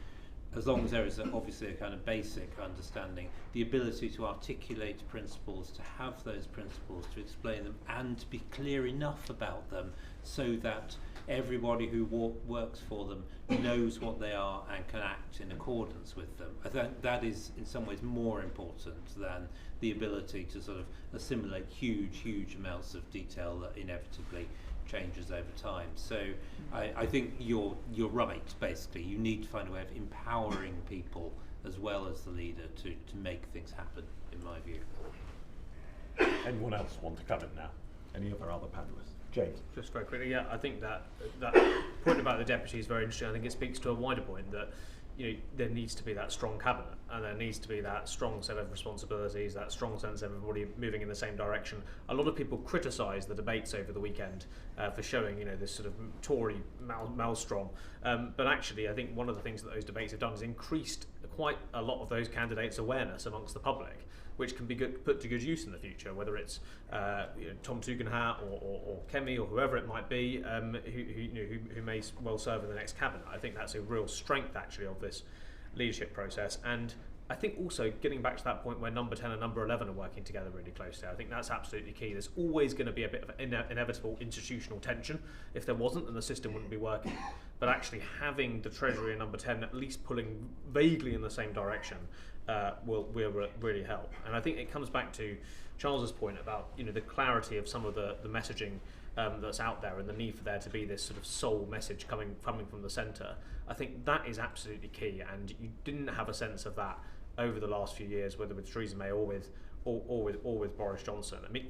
as long as there is obviously a kind of basic understanding, the ability to articulate principles, to have those principles, to explain them, and to be clear enough about them so that everybody who works for them knows what they are and can act in accordance with them. I think that is in some ways more important than the ability to sort of assimilate huge amounts of detail that inevitably changes over time. So I think you're right, basically. You need to find a way of empowering people as well as the leader to make things happen, in my view. Anyone else want to come in now? Any of our other panellists? James. Just very quickly, yeah, I think that point about the deputy is very interesting. I think it speaks to a wider point that there needs to be that strong cabinet, and there needs to be that strong set of responsibilities, that strong sense of everybody moving in the same direction. A lot of people criticise the debates over the weekend for showing, this sort of Tory maelstrom. But actually, I think one of the things that those debates have done is increased quite a lot of those candidates' awareness amongst the public, which can be put to good use in the future, whether it's Tom Tugendhat or Kemi or whoever it might be, who may well serve in the next cabinet. I think that's a real strength, actually, of this leadership process. And I think also getting back to that point where number 10 and number 11 are working together really closely, I think that's absolutely key. There's always going to be a bit of inevitable institutional tension. If there wasn't, then the system wouldn't be working. But actually having the Treasury and number 10 at least pulling vaguely in the same direction will really help. And I think it comes back to Charles's point about the clarity of some of the messaging that's out there and the need for there to be this sort of sole message coming from the centre. I think that is absolutely key, and you didn't have a sense of that over the last few years, whether with Theresa May or with Boris Johnson. I mean,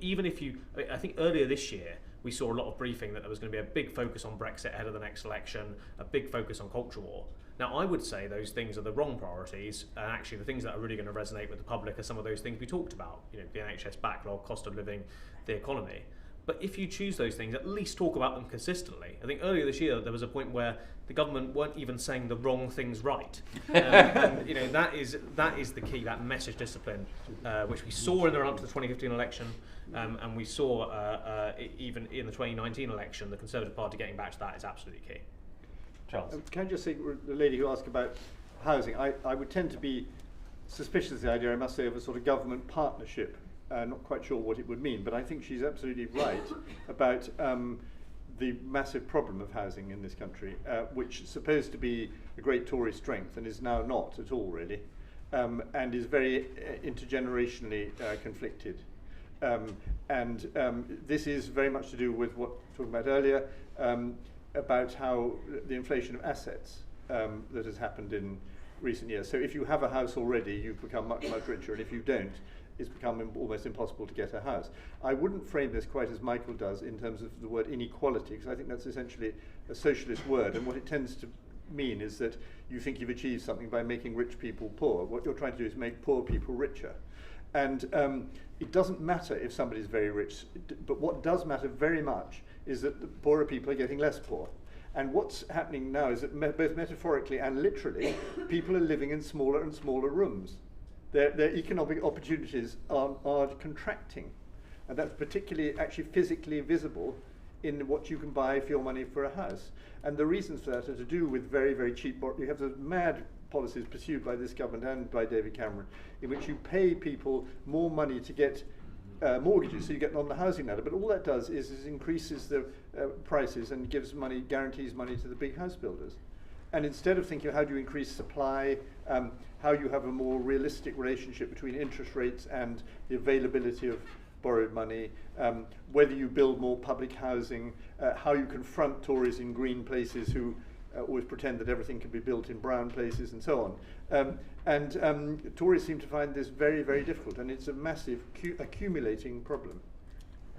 I think earlier this year we saw a lot of briefing that there was going to be a big focus on Brexit ahead of the next election, a big focus on culture war. Now, I would say those things are the wrong priorities, and actually the things that are really going to resonate with the public are some of those things we talked about, the NHS backlog, cost of living, the economy. But if you choose those things, at least talk about them consistently. I think earlier this year there was a point where the government weren't even saying the wrong things right. And that is the key, that message discipline, which we saw in the run-up to the 2015 election, and we saw even in the 2019 election, the Conservative Party getting back to that is absolutely key. Charles. Can I just say, the lady who asked about housing, I would tend to be suspicious of the idea, I must say, of a sort of government partnership. Not quite sure what it would mean, but I think she's absolutely right about the massive problem of housing in this country, which is supposed to be a great Tory strength and is now not at all, really, and is very intergenerationally conflicted. This is very much to do with what we were talking about earlier, about how the inflation of assets that has happened in recent years. So if you have a house already, you've become much, much richer, and if you don't, it's become almost impossible to get a house. I wouldn't frame this quite as Michael does in terms of the word inequality, because I think that's essentially a socialist word, and what it tends to mean is that you think you've achieved something by making rich people poor. What you're trying to do is make poor people richer. And it doesn't matter if somebody's very rich, but what does matter very much is that the poorer people are getting less poor. And what's happening now is that both metaphorically and literally, people are living in smaller and smaller rooms. Their economic opportunities are contracting. And that's particularly actually physically visible in what you can buy for your money for a house. And the reasons for that are to do with very, very cheap, you have the mad policies pursued by this government and by David Cameron, in which you pay people more money to get mortgages, so you get on the housing ladder, but all that does is increases the prices and gives money, guarantees money to the big house builders. And instead of thinking how do you increase supply, how you have a more realistic relationship between interest rates and the availability of borrowed money, whether you build more public housing, how you confront Tories in green places who always pretend that everything can be built in brown places and so on. Tories seem to find this very, very difficult, and it's a massive accumulating problem.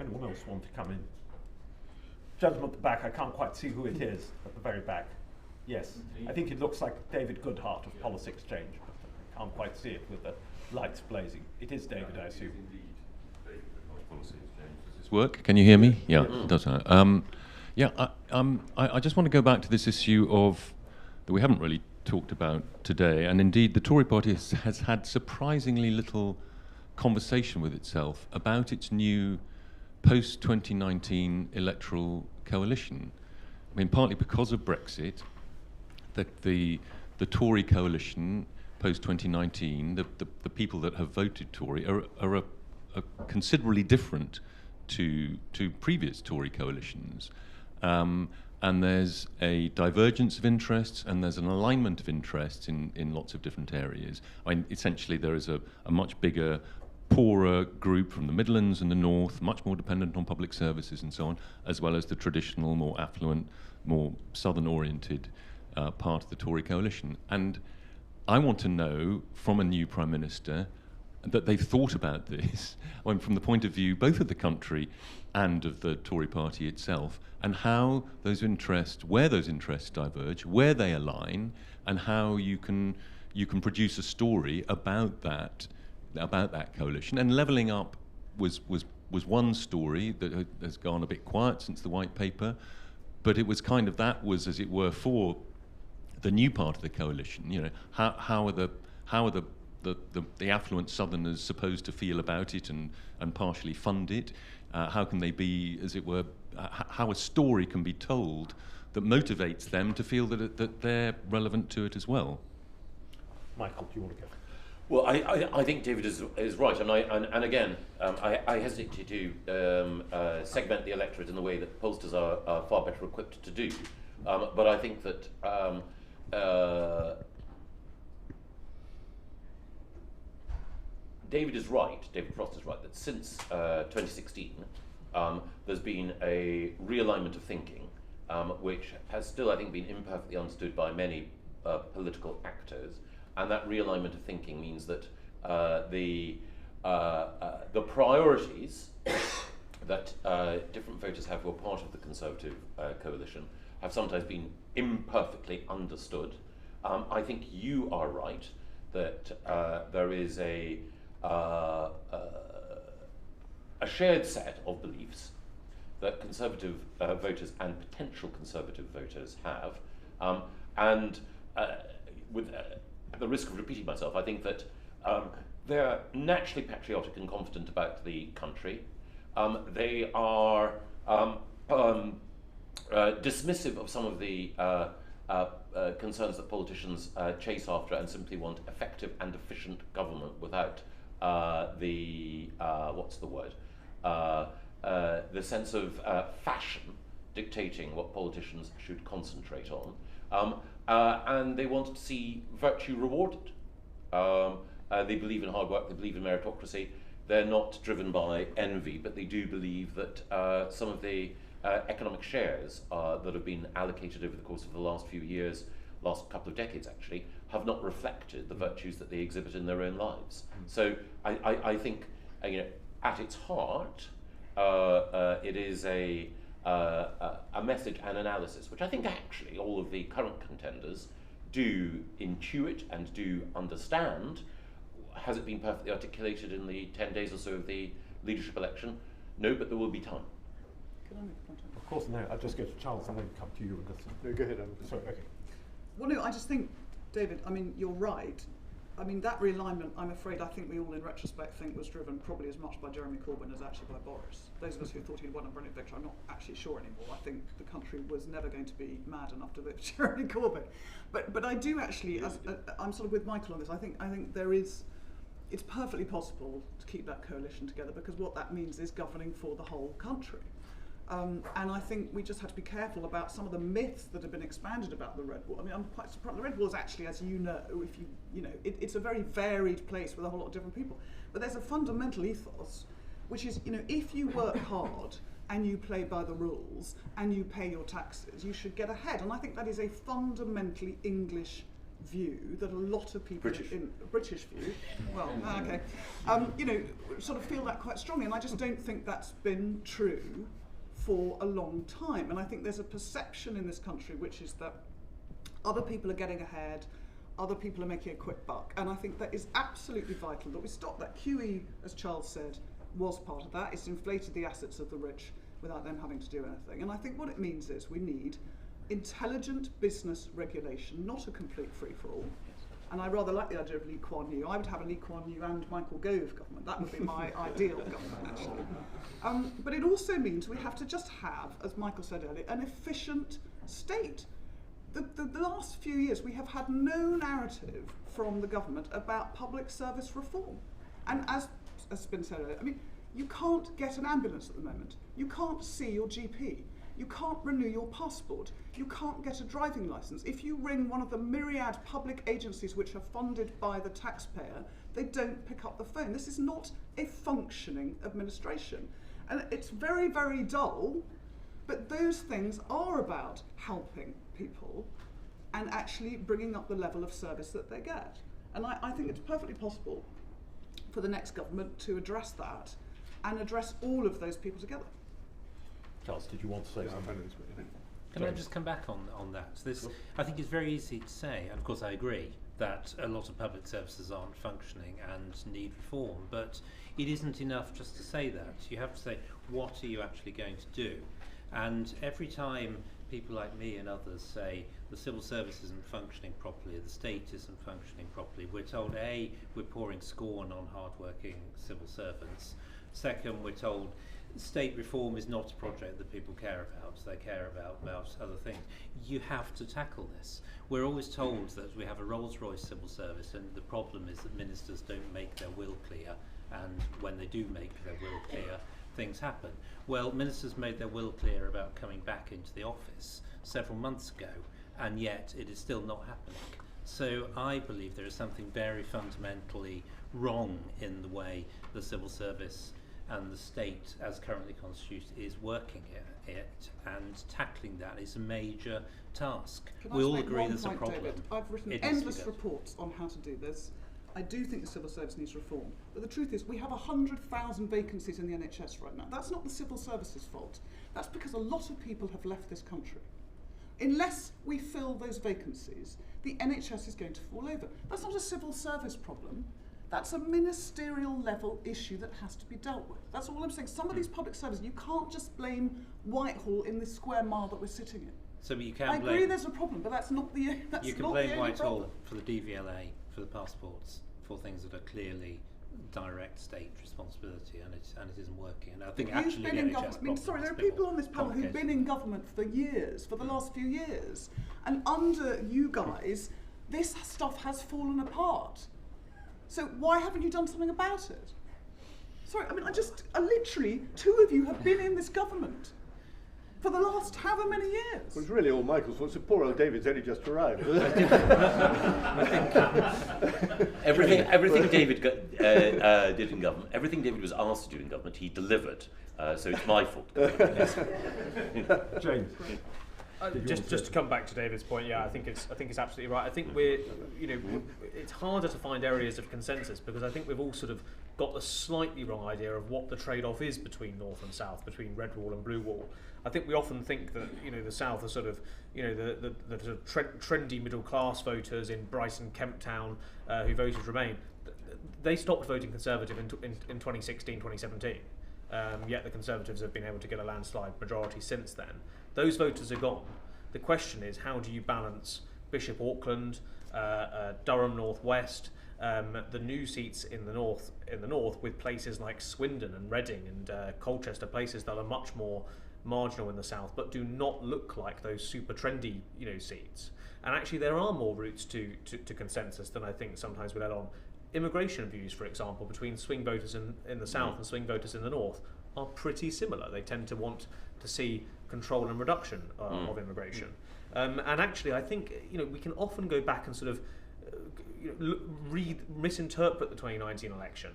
Anyone else want to come in? Gentleman at the back, I can't quite see who it is at the very back. Yes, I think it looks like David Goodhart of Policy Exchange, but I can't quite see it with the lights blazing. It is David, I assume. Does this work? Can you hear me? Yeah, it does. I just want to go back to this issue of that we haven't really talked about today, and indeed the Tory party has had surprisingly little conversation with itself about its new post-2019 electoral coalition. I mean, partly because of Brexit, that the Tory coalition post-2019, the people that have voted Tory are considerably different to previous Tory coalitions. And there's a divergence of interests and there's an alignment of interests in lots of different areas. I mean, essentially there is a much bigger, poorer group from the Midlands and the North, much more dependent on public services and so on, as well as the traditional, more affluent, more southern-oriented part of the Tory coalition. And I want to know from a new Prime Minister that they've thought about this, I mean, from the point of view both of the country and of the Tory party itself, and how those interests, where those interests diverge, where they align, and how you can produce a story about that coalition. And levelling up was one story that has gone a bit quiet since the White Paper, but it was kind of, that was, as it were, for the new part of the coalition. You know, how are the affluent Southerners supposed to feel about it and partially fund it? How can they be, as it were, how a story can be told that motivates them to feel that they're relevant to it as well? Michael, do you want to go? Well, I think David is right, and again, I hesitate to segment the electorate in the way that pollsters are far better equipped to do. But I think that David Frost is right, that since 2016 there's been a realignment of thinking, which has still, I think, been imperfectly understood by many political actors. And that realignment of thinking means that the priorities that different voters have who are part of the Conservative coalition have sometimes been imperfectly understood. I think you are right that there is a shared set of beliefs that Conservative voters and potential Conservative voters have, and with at the risk of repeating myself, I think that they're naturally patriotic and confident about the country. They are dismissive of some of the concerns that politicians chase after and simply want effective and efficient government without the sense of fashion dictating what politicians should concentrate on, and they want to see virtue rewarded. They believe in hard work, they believe in meritocracy. They're not driven by envy, but they do believe that some of the economic shares that have been allocated over the course of the last few years, last couple of decades actually, have not reflected the virtues that they exhibit in their own lives. So I think, at its heart, it is a message and analysis, which I think actually all of the current contenders do intuit and do understand. Has it been perfectly articulated in the 10 days or so of the leadership election? No, but there will be time. Can I make a point? Of course, no. I'll just go to Charles and then come to you. No, go ahead. Sorry, okay. Well, no, I just think, David, I mean, you're right. I mean, that realignment, I'm afraid, I think we all in retrospect think was driven probably as much by Jeremy Corbyn as actually by Boris. Those of us who thought he'd won a brilliant victory, I'm not actually sure anymore. I think the country was never going to be mad enough to vote for Jeremy Corbyn. But I do actually, I'm sort of with Michael on this, I think there is, it's perfectly possible to keep that coalition together, because what that means is governing for the whole country. And I think we just have to be careful about some of the myths that have been expanded about the Red Wall. I mean, I'm quite surprised. The Red Wall is actually, as you know, it's a very varied place with a whole lot of different people. But there's a fundamental ethos, which is, if you work hard and you play by the rules and you pay your taxes, you should get ahead. And I think that is a fundamentally English view that a lot of people in a British view, well, okay, sort of feel that quite strongly. And I just don't think that's been true for a long time. And I think there's a perception in this country which is that other people are getting ahead, other people are making a quick buck, and I think that is absolutely vital that we stop that. QE, as Charles said, was part of that. It's inflated the assets of the rich without them having to do anything. And I think what it means is we need intelligent business regulation, not a complete free-for-all. And I rather like the idea of Lee Kuan Yew. I would have a Lee Kuan Yew and Michael Gove government. That would be my ideal government, actually. But it also means we have to just have, as Michael said earlier, an efficient state. The last few years, we have had no narrative from the government about public service reform. And as has been said earlier, I mean, you can't get an ambulance at the moment. You can't see your GP. You can't renew your passport. You can't get a driving licence. If you ring one of the myriad public agencies which are funded by the taxpayer, they don't pick up the phone. This is not a functioning administration. And it's very, very dull, but those things are about helping people and actually bringing up the level of service that they get. And I think it's perfectly possible for the next government to address that and address all of those people together. Charles, did you want to say something? Can I just come back on that? This, I think it's very easy to say, and of course I agree, that a lot of public services aren't functioning and need reform, but it isn't enough just to say that. You have to say, what are you actually going to do? And every time people like me and others say the civil service isn't functioning properly, the state isn't functioning properly, we're told, A, we're pouring scorn on hard-working civil servants. Second, we're told state reform is not a project that people care about. They care about other things. You have to tackle this. We're always told that we have a Rolls-Royce civil service, and the problem is that ministers don't make their will clear, and when they do make their will clear, things happen. Well, ministers made their will clear about coming back into the office several months ago, and yet it is still not happening. So I believe there is something very fundamentally wrong in the way the civil service and the state, as currently constituted, is working it, and tackling that is a major task. We all agree there's a problem. David? I've written endless reports on how to do this. I do think the civil service needs reform, but the truth is we have 100,000 vacancies in the NHS right now. That's not the civil service's fault. That's because a lot of people have left this country. Unless we fill those vacancies, the NHS is going to fall over. That's not a civil service problem. That's a ministerial level issue that has to be dealt with. That's all I'm saying. Some of these public services, you can't just blame Whitehall in this square mile that we're sitting in. So you can I agree there's a problem, but that's not the you can blame Whitehall for the DVLA, for the passports, for things that are clearly direct state responsibility, and it isn't working. And I think But actually you've been in government. I mean, sorry, there are people on this panel who've been in government for years, for the last few years, and under you guys, this stuff has fallen apart. So why haven't you done something about it? Sorry, I mean, literally, two of you have been in this government for the last however many years. Well, it's really all Michael's fault. So poor old David's only just arrived. Everything David did in government, everything David was asked to do in government, he delivered. So it's my fault. James. Just to come back to David's point, yeah, I think it's absolutely right. I think it's harder to find areas of consensus because I think we've all sort of got the slightly wrong idea of what the trade-off is between North and South, between Red Wall and Blue Wall. I think we often think that the South are sort of the sort of trendy middle class voters in Brighton, Kemp Town who voted Remain. They stopped voting Conservative in 2016, 2017. Yet the Conservatives have been able to get a landslide majority since then. Those voters are gone. The question is, how do you balance Bishop Auckland, Durham North West, the new seats in the north with places like Swindon and Reading and Colchester, places that are much more marginal in the south, but do not look like those super trendy seats. And actually, there are more routes to consensus than I think sometimes we let on. Immigration views, for example, between swing voters in the south and swing voters in the north are pretty similar. They tend to want to see control and reduction of immigration. And actually, I think we can often go back and sort of misinterpret the 2019 election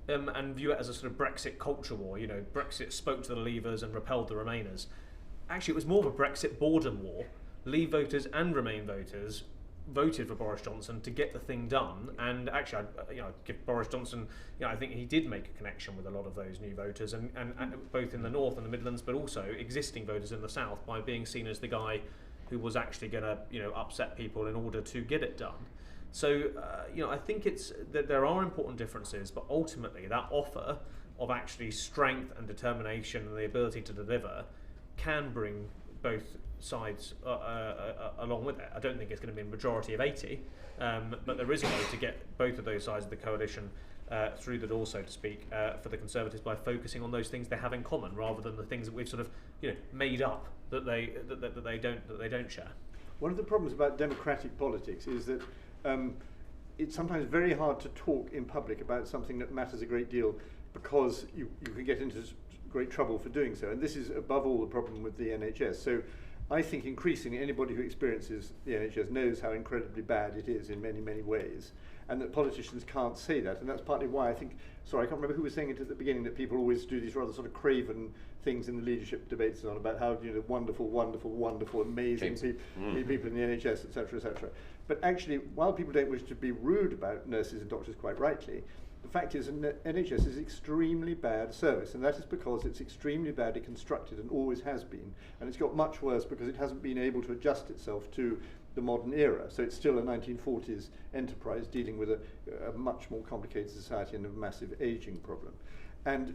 and view it as a sort of Brexit culture war. Brexit spoke to the Leavers and repelled the Remainers. Actually, it was more of a Brexit boredom war. Leave voters and Remain voters voted for Boris Johnson to get the thing done, and actually, I give Boris Johnson, I think he did make a connection with a lot of those new voters, and both in the north and the Midlands, but also existing voters in the south, by being seen as the guy who was actually going to, upset people in order to get it done. So, I think it's that there are important differences, but ultimately, that offer of actually strength and determination and the ability to deliver can bring both sides along with it. I don't think it's going to be a majority of 80, but there is a way to get both of those sides of the coalition through the door, so to speak, for the Conservatives by focusing on those things they have in common, rather than the things that we've sort of made up that they don't share. One of the problems about democratic politics is that it's sometimes very hard to talk in public about something that matters a great deal, because you can get into great trouble for doing so. And this is above all the problem with the NHS. So I think increasingly anybody who experiences the NHS knows how incredibly bad it is in many, many ways, and that politicians can't say that. And that's partly why I think, sorry, I can't remember who was saying it at the beginning, that people always do these rather sort of craven things in the leadership debates on about how wonderful, wonderful, wonderful, amazing people in the NHS, etc., etc. But actually, while people don't wish to be rude about nurses and doctors, quite rightly, the fact is that NHS is extremely bad service, and that is because it's extremely badly constructed and always has been, and it's got much worse because it hasn't been able to adjust itself to the modern era. So it's still a 1940s enterprise dealing with a much more complicated society and a massive ageing problem. And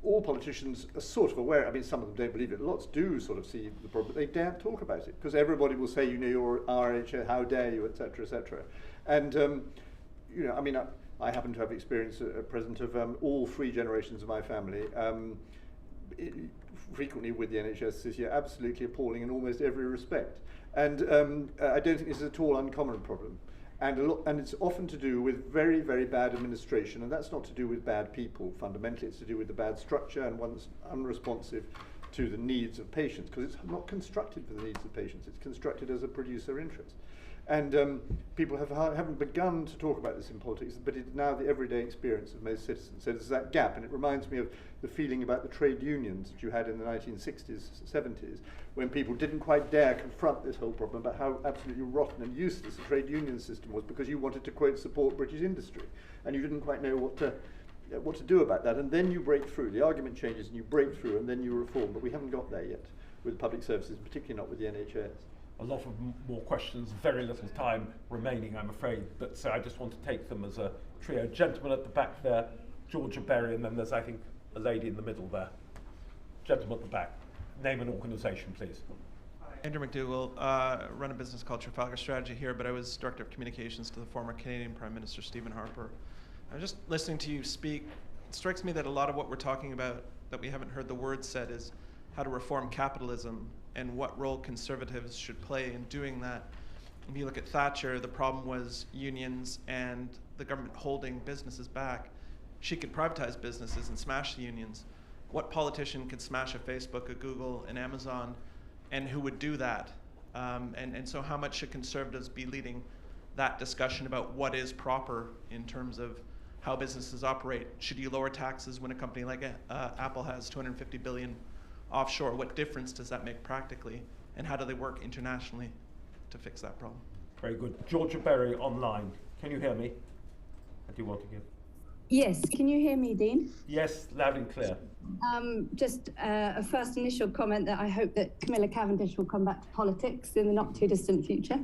all politicians are sort of aware, I mean, some of them don't believe it, lots do sort of see the problem, but they daren't talk about it, because everybody will say, you're RHA, how dare you, etc., etc. And, I mean, I happen to have experience at present of all three generations of my family, frequently with the NHS this year, absolutely appalling in almost every respect. And I don't think this is at all uncommon problem. And it's often to do with very, very bad administration, and that's not to do with bad people fundamentally, it's to do with the bad structure and one's unresponsive to the needs of patients, because it's not constructed for the needs of patients, it's constructed as a producer interest. And people haven't begun to talk about this in politics, but it's now the everyday experience of most citizens. So there's that gap, and it reminds me of the feeling about the trade unions that you had in the 1960s, 70s, when people didn't quite dare confront this whole problem about how absolutely rotten and useless the trade union system was, because you wanted to, quote, support British industry, and you didn't quite know what to do about that. And then you break through. The argument changes, and you break through, and then you reform. But we haven't got there yet with public services, particularly not with the NHS. A lot of more questions, very little time remaining, I'm afraid, but so I just want to take them as a trio. Gentleman at the back there, Georgia Berry, and then there's, I think, a lady in the middle there. Gentleman at the back. Name and organisation, please. Andrew McDougall, run a business called Trafalgar Strategy here, but I was Director of Communications to the former Canadian Prime Minister Stephen Harper. I'm just listening to you speak. It strikes me that a lot of what we're talking about that we haven't heard the word said is how to reform capitalism and what role conservatives should play in doing that. If you look at Thatcher, the problem was unions and the government holding businesses back. She could privatize businesses and smash the unions. What politician could smash a Facebook, a Google, an Amazon, and who would do that? And so how much should conservatives be leading that discussion about what is proper in terms of how businesses operate? Should you lower taxes when a company like Apple has $250 billion offshore? What difference does that make practically? And how do they work internationally to fix that problem? Very good. Georgia Berry online. Can you hear me? What do you want to give? Yes, can you hear me, Dean? Yes, loud and clear. Just a first initial comment that I hope that Camilla Cavendish will come back to politics in the not too distant future.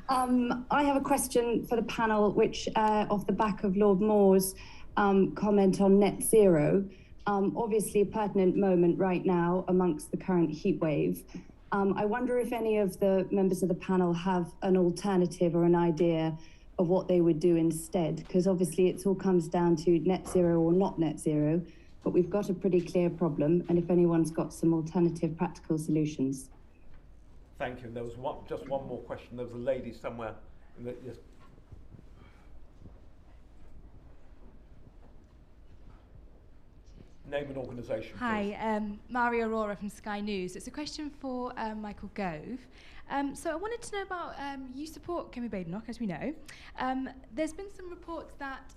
I have a question for the panel, which off the back of Lord Moore's comment on net zero, obviously a pertinent moment right now amongst the current heat wave. I wonder if any of the members of the panel have an alternative or an idea of what they would do instead, because obviously it all comes down to net zero or not net zero, but we've got a pretty clear problem, and if anyone's got some alternative practical solutions. Thank you. There was just one more question. There was a lady somewhere. Yes. Name and organisation. Hi, Maria Aurora from Sky News. It's a question for Michael Gove. So I wanted to know about, you support Camilla Cavendish, as we know. There's been some reports that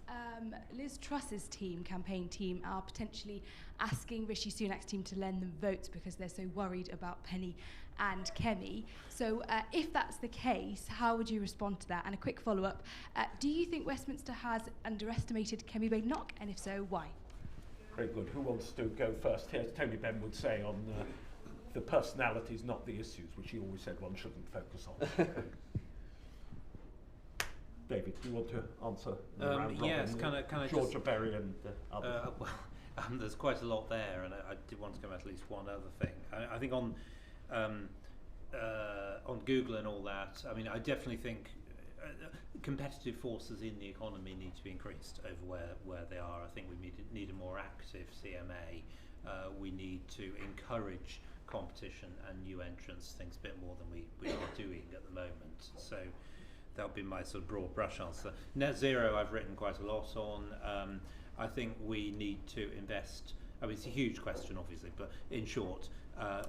Liz Truss's campaign team, are potentially asking Rishi Sunak's team to lend them votes because they're so worried about Penny and Kemi. So if that's the case, how would you respond to that? And a quick follow-up, do you think Westminster has underestimated Camilla Cavendish, and if so, why? Very good. Who wants to go first? Here's Tony Benn would say on the personalities, not the issues, which he always said one shouldn't focus on. David, do you want to answer? Yes, can I Georgia just, Berry and others. There's quite a lot there, and I did want to come at least one other thing. I think on Google and all that, I mean, I definitely think competitive forces in the economy need to be increased over where they are. I think we need a more active CMA. We need to encourage competition and new entrants, things a bit more than we are doing at the moment. So that would be my sort of broad brush answer. Net zero I've written quite a lot on. I think we need to invest, I mean it's a huge question obviously, but in short,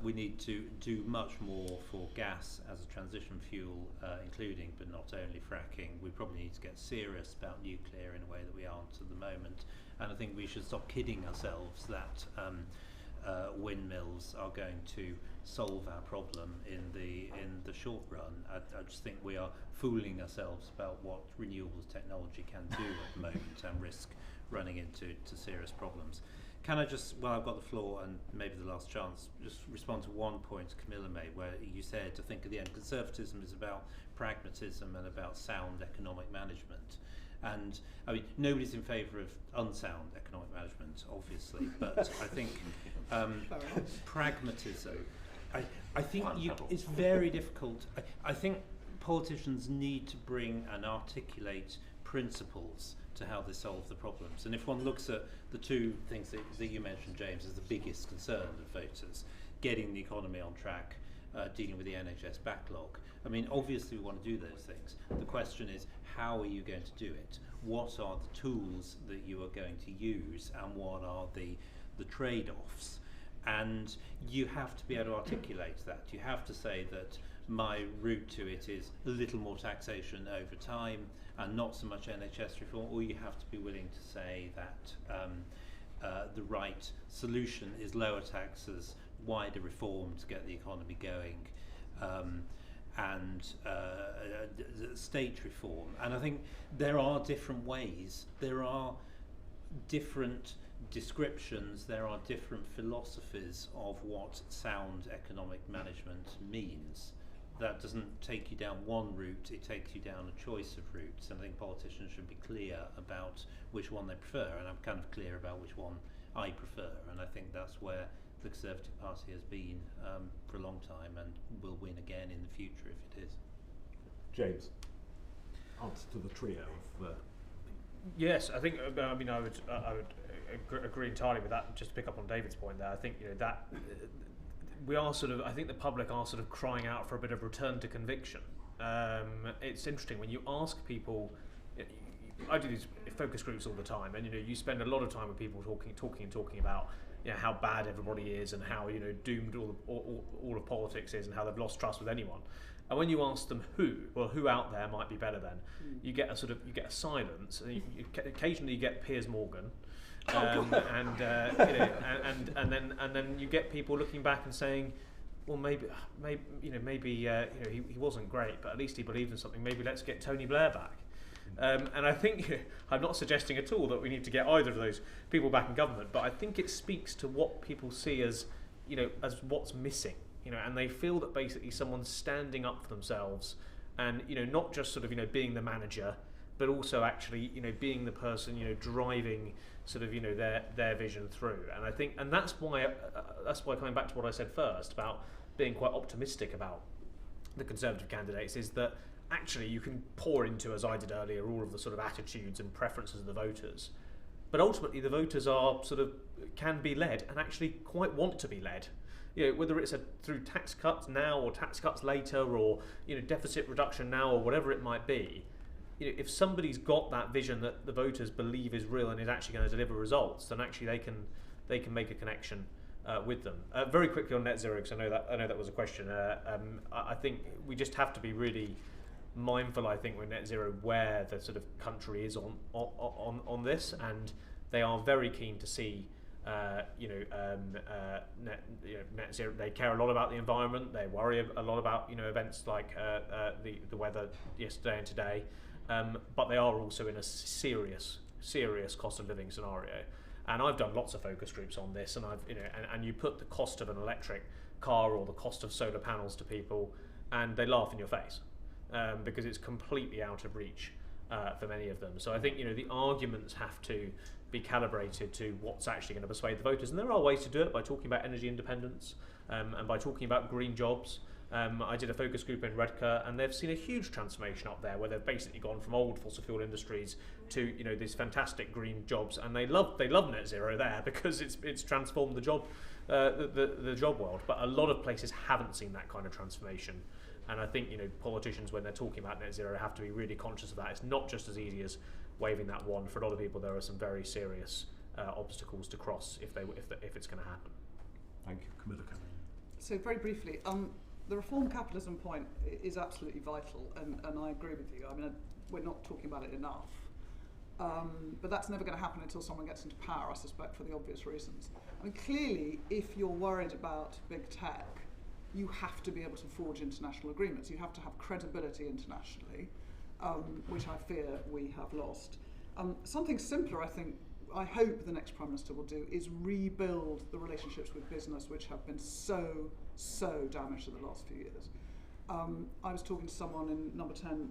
we need to do much more for gas as a transition fuel, including but not only fracking. We probably need to get serious about nuclear in a way that we aren't at the moment. And I think we should stop kidding ourselves that windmills are going to solve our problem in the short run. I just think we are fooling ourselves about what renewables technology can do at the moment and risk running into serious problems. Can I just, well, I've got the floor and maybe the last chance, just respond to one point Camilla made, where you said, I think at the end, conservatism is about pragmatism and about sound economic management. And I mean, nobody's in favour of unsound economic management, obviously, but I think pragmatism, I think it's very difficult. I think politicians need to bring and articulate principles to how they solve the problems. And if one looks at the two things that you mentioned, James, as the biggest concern of voters, getting the economy on track, dealing with the NHS backlog. I mean, obviously we want to do those things. The question is, how are you going to do it? What are the tools that you are going to use, and what are the trade-offs? And you have to be able to articulate that. You have to say that my route to it is a little more taxation over time and not so much NHS reform, or you have to be willing to say that the right solution is lower taxes, wider reform to get the economy going, and state reform. And I think there are different ways, there are different descriptions, there are different philosophies of what sound economic management means. That doesn't take you down one route, it takes you down a choice of routes. And I think politicians should be clear about which one they prefer, and I'm kind of clear about which one I prefer. And I think that's where the Conservative Party has been for a long time and will win again in the future if it is. James, answer to the trio of Yes, I think. I mean, I would agree entirely with that. Just to pick up on David's point there, I think that we are sort of. I think the public are sort of crying out for a bit of return to conviction. It's interesting when you ask people. I do these focus groups all the time, and you spend a lot of time with people talking about how bad everybody is and how doomed all of politics is and how they've lost trust with anyone. And when you ask them who out there might be better than, you get a silence. And occasionally you get Piers Morgan, and then you get people looking back and saying, well, maybe he wasn't great, but at least he believed in something. Maybe let's get Tony Blair back. And I think I'm not suggesting at all that we need to get either of those people back in government, but I think it speaks to what people see as as what's missing. And they feel that basically someone's standing up for themselves, and not just sort of being the manager, but also actually being the person driving sort of their vision through. And I think, and that's why coming back to what I said first about being quite optimistic about the Conservative candidates is that actually you can pour into, as I did earlier, all of the sort of attitudes and preferences of the voters, but ultimately the voters are can be led and actually quite want to be led. Whether it's through tax cuts now or tax cuts later, or deficit reduction now, or whatever it might be. If somebody's got that vision that the voters believe is real and is actually going to deliver results, then actually they can make a connection with them. Very quickly on net zero, because I know that was a question. I think we just have to be really mindful. I think with net zero where the sort of country is on this, and they are very keen to see. Net zero. They care a lot about the environment. They worry a lot about events like the weather yesterday and today, but they are also in a serious cost of living scenario. And I've done lots of focus groups on this, and and you put the cost of an electric car or the cost of solar panels to people, and they laugh in your face because it's completely out of reach for many of them. So I think the arguments have to be calibrated to what's actually going to persuade the voters, and there are ways to do it by talking about energy independence and by talking about green jobs. I did a focus group in Redcar, and they've seen a huge transformation up there, where they've basically gone from old fossil fuel industries to these fantastic green jobs, and they love net zero there because it's transformed the job world. But a lot of places haven't seen that kind of transformation, and I think politicians, when they're talking about net zero, have to be really conscious of that. It's not just as easy as waving that wand. For a lot of people, there are some very serious obstacles to cross if it's going to happen. Thank you, Camilla Cavendish. So very briefly, the reform capitalism point is absolutely vital, and I agree with you. I mean, we're not talking about it enough, but that's never going to happen until someone gets into power, I suspect, for the obvious reasons. I mean, clearly, if you're worried about big tech, you have to be able to forge international agreements. You have to have credibility internationally. Which I fear we have lost. Something simpler, I hope the next Prime Minister will do, is rebuild the relationships with business, which have been so damaged in the last few years. I was talking to someone in Number 10,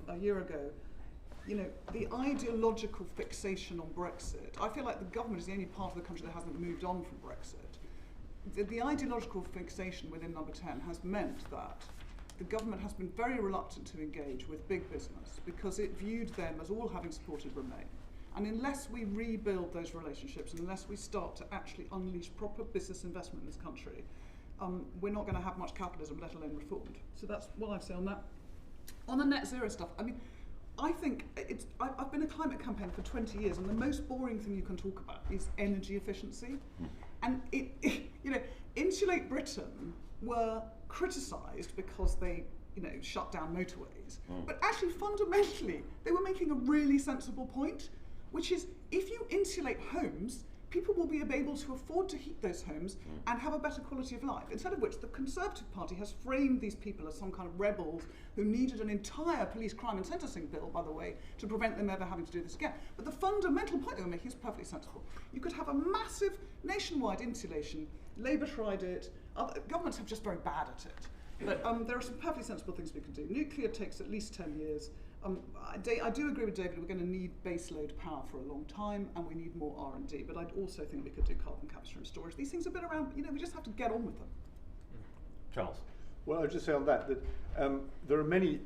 a year ago. The ideological fixation on Brexit. I feel like the government is the only part of the country that hasn't moved on from Brexit. The ideological fixation within Number 10 has meant that the government has been very reluctant to engage with big business because it viewed them as all having supported Remain. And unless we rebuild those relationships, and unless we start to actually unleash proper business investment in this country, we're not going to have much capitalism, let alone reformed. So that's what I say on that. On the net zero stuff, I mean, I think I've been a climate campaigner for 20 years, and the most boring thing you can talk about is energy efficiency. And Insulate Britain were criticised because they shut down motorways. But actually, fundamentally, they were making a really sensible point, which is if you insulate homes, people will be able to afford to heat those homes and have a better quality of life. Instead of which, the Conservative Party has framed these people as some kind of rebels who needed an entire police crime and sentencing bill, by the way, to prevent them ever having to do this again. But the fundamental point they were making is perfectly sensible. You could have a massive nationwide insulation. Labour tried it. Other governments are just very bad at it. But there are some perfectly sensible things we can do. Nuclear takes at least 10 years. I do agree with David, we're going to need baseload power for a long time, and we need more R&D, but I'd also think we could do carbon capture and storage. These things have been around, we just have to get on with them. Charles. Well, I'll just say on that there are many,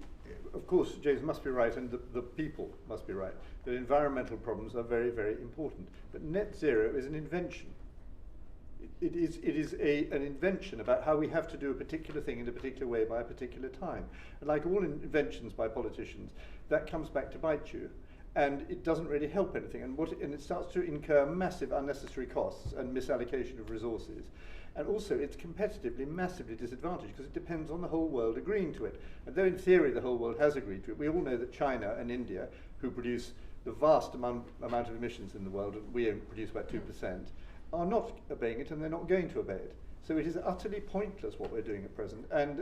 of course, James must be right, and the people must be right, that environmental problems are very, very important. But net zero is an invention. It is an invention about how we have to do a particular thing in a particular way by a particular time. And like all inventions by politicians, that comes back to bite you. And it doesn't really help anything. And it starts to incur massive unnecessary costs and misallocation of resources. And also, it's competitively massively disadvantaged because it depends on the whole world agreeing to it. And though in theory the whole world has agreed to it, we all know that China and India, who produce the vast amount of emissions in the world, and we only produce about 2%, are not obeying it, and they're not going to obey it. So it is utterly pointless what we're doing at present, and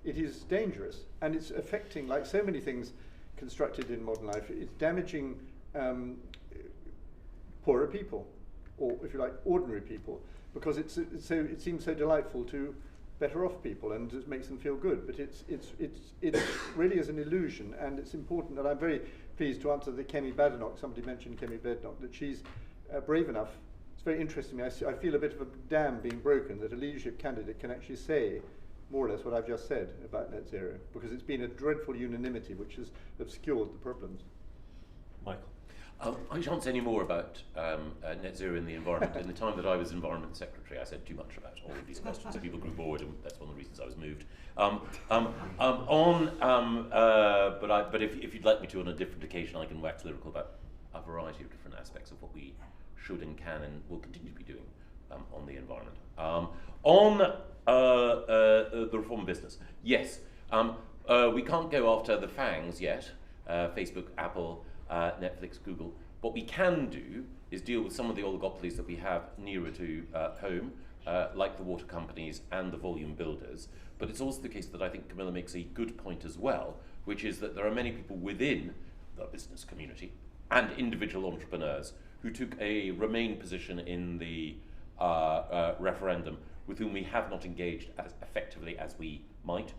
it is dangerous, and it's affecting, like so many things constructed in modern life, it's damaging poorer people, or if you like, ordinary people, because it seems so delightful to better off people and it makes them feel good. But it really is an illusion, and it's important. And I'm very pleased to answer the Kemi Badenoch. Somebody mentioned Kemi Badenoch, that she's brave enough. It's very interesting. I feel a bit of a dam being broken that a leadership candidate can actually say more or less what I've just said about net zero, because it's been a dreadful unanimity which has obscured the problems. Michael. I shan't say any more about net zero in the environment. In the time that I was Environment Secretary, I said too much about all of these questions, so people grew bored, and that's one of the reasons I was moved. But if you'd like me to on a different occasion, I can wax lyrical about a variety of different aspects of what we should and can and will continue to be doing on the environment. On the reform business, yes, we can't go after the FANGs yet, Facebook, Apple, Netflix, Google. What we can do is deal with some of the oligopolies that we have nearer to home, like the water companies and the volume builders. But it's also the case that I think Camilla makes a good point as well, which is that there are many people within the business community and individual entrepreneurs who took a Remain position in the referendum with whom we have not engaged as effectively as we might.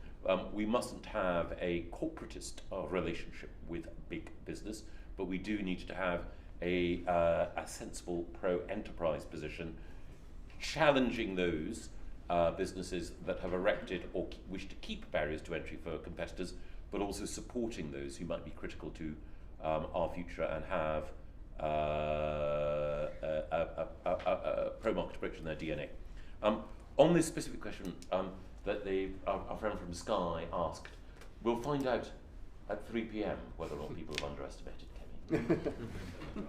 We mustn't have a corporatist relationship with big business, but we do need to have a sensible pro-enterprise position, challenging those businesses that have erected or wish to keep barriers to entry for competitors, but also supporting those who might be critical to our future and have a pro-market approach in their DNA. On this specific question that our friend from Sky asked, we'll find out at 3 p.m. whether or not people have underestimated Kemi.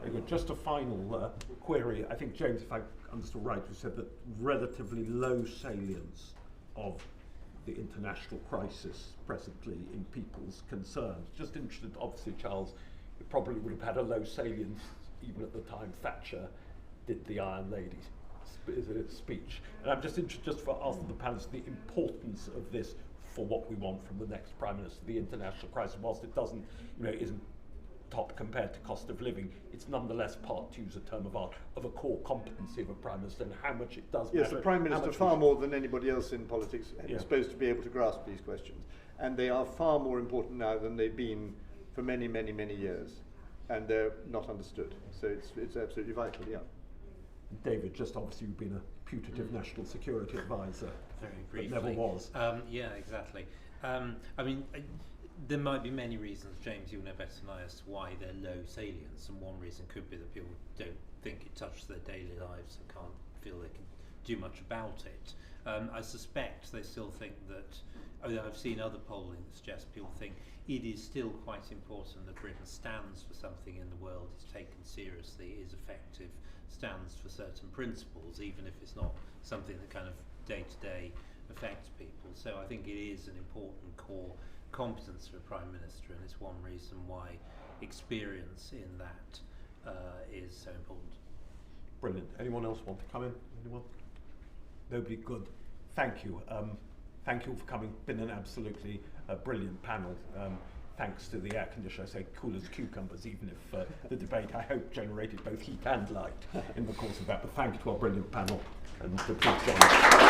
Very good. Just a final query. I think, James, if I understood right, you said that relatively low salience of the international crisis presently in people's concerns. Just interested, obviously, Charles, it probably would have had a low salience even at the time Thatcher did the Iron Lady speech. And I'm just interested, just for asking the panelists, the importance of this for what we want from the next Prime Minister. The international crisis, whilst it doesn't, isn't top compared to cost of living, it's nonetheless part, to use a term of art, of a core competency of a Prime Minister and how much it does matter. Yes, the Prime Minister, far more than anybody else in politics, is supposed to be able to grasp these questions. And they are far more important now than they've been for many, many, many years. And they're not understood. So it's absolutely vital, yeah. David, just obviously you've been a putative national security advisor. Very briefly. But never was. Yeah, exactly. I mean, there might be many reasons, James, you'll know better than I, as to why they're low salience, and one reason could be that people don't think it touches their daily lives and can't feel they can do much about it. I suspect they still think that, I've seen other polling that suggests people think it is still quite important that Britain stands for something in the world, is taken seriously, is effective, stands for certain principles, even if it's not something that kind of day-to-day affects people. So I think it is an important core competence for a Prime Minister, and it's one reason why experience in that is so important. Brilliant. Anyone else want to come in? Anyone? Nobody? Good. Thank you. Thank you all for coming. Been an absolutely brilliant panel. Thanks to the air conditioner, I say cool as cucumbers, even if the debate, I hope, generated both heat and light in the course of that. But thank you to our brilliant panel, and please join us.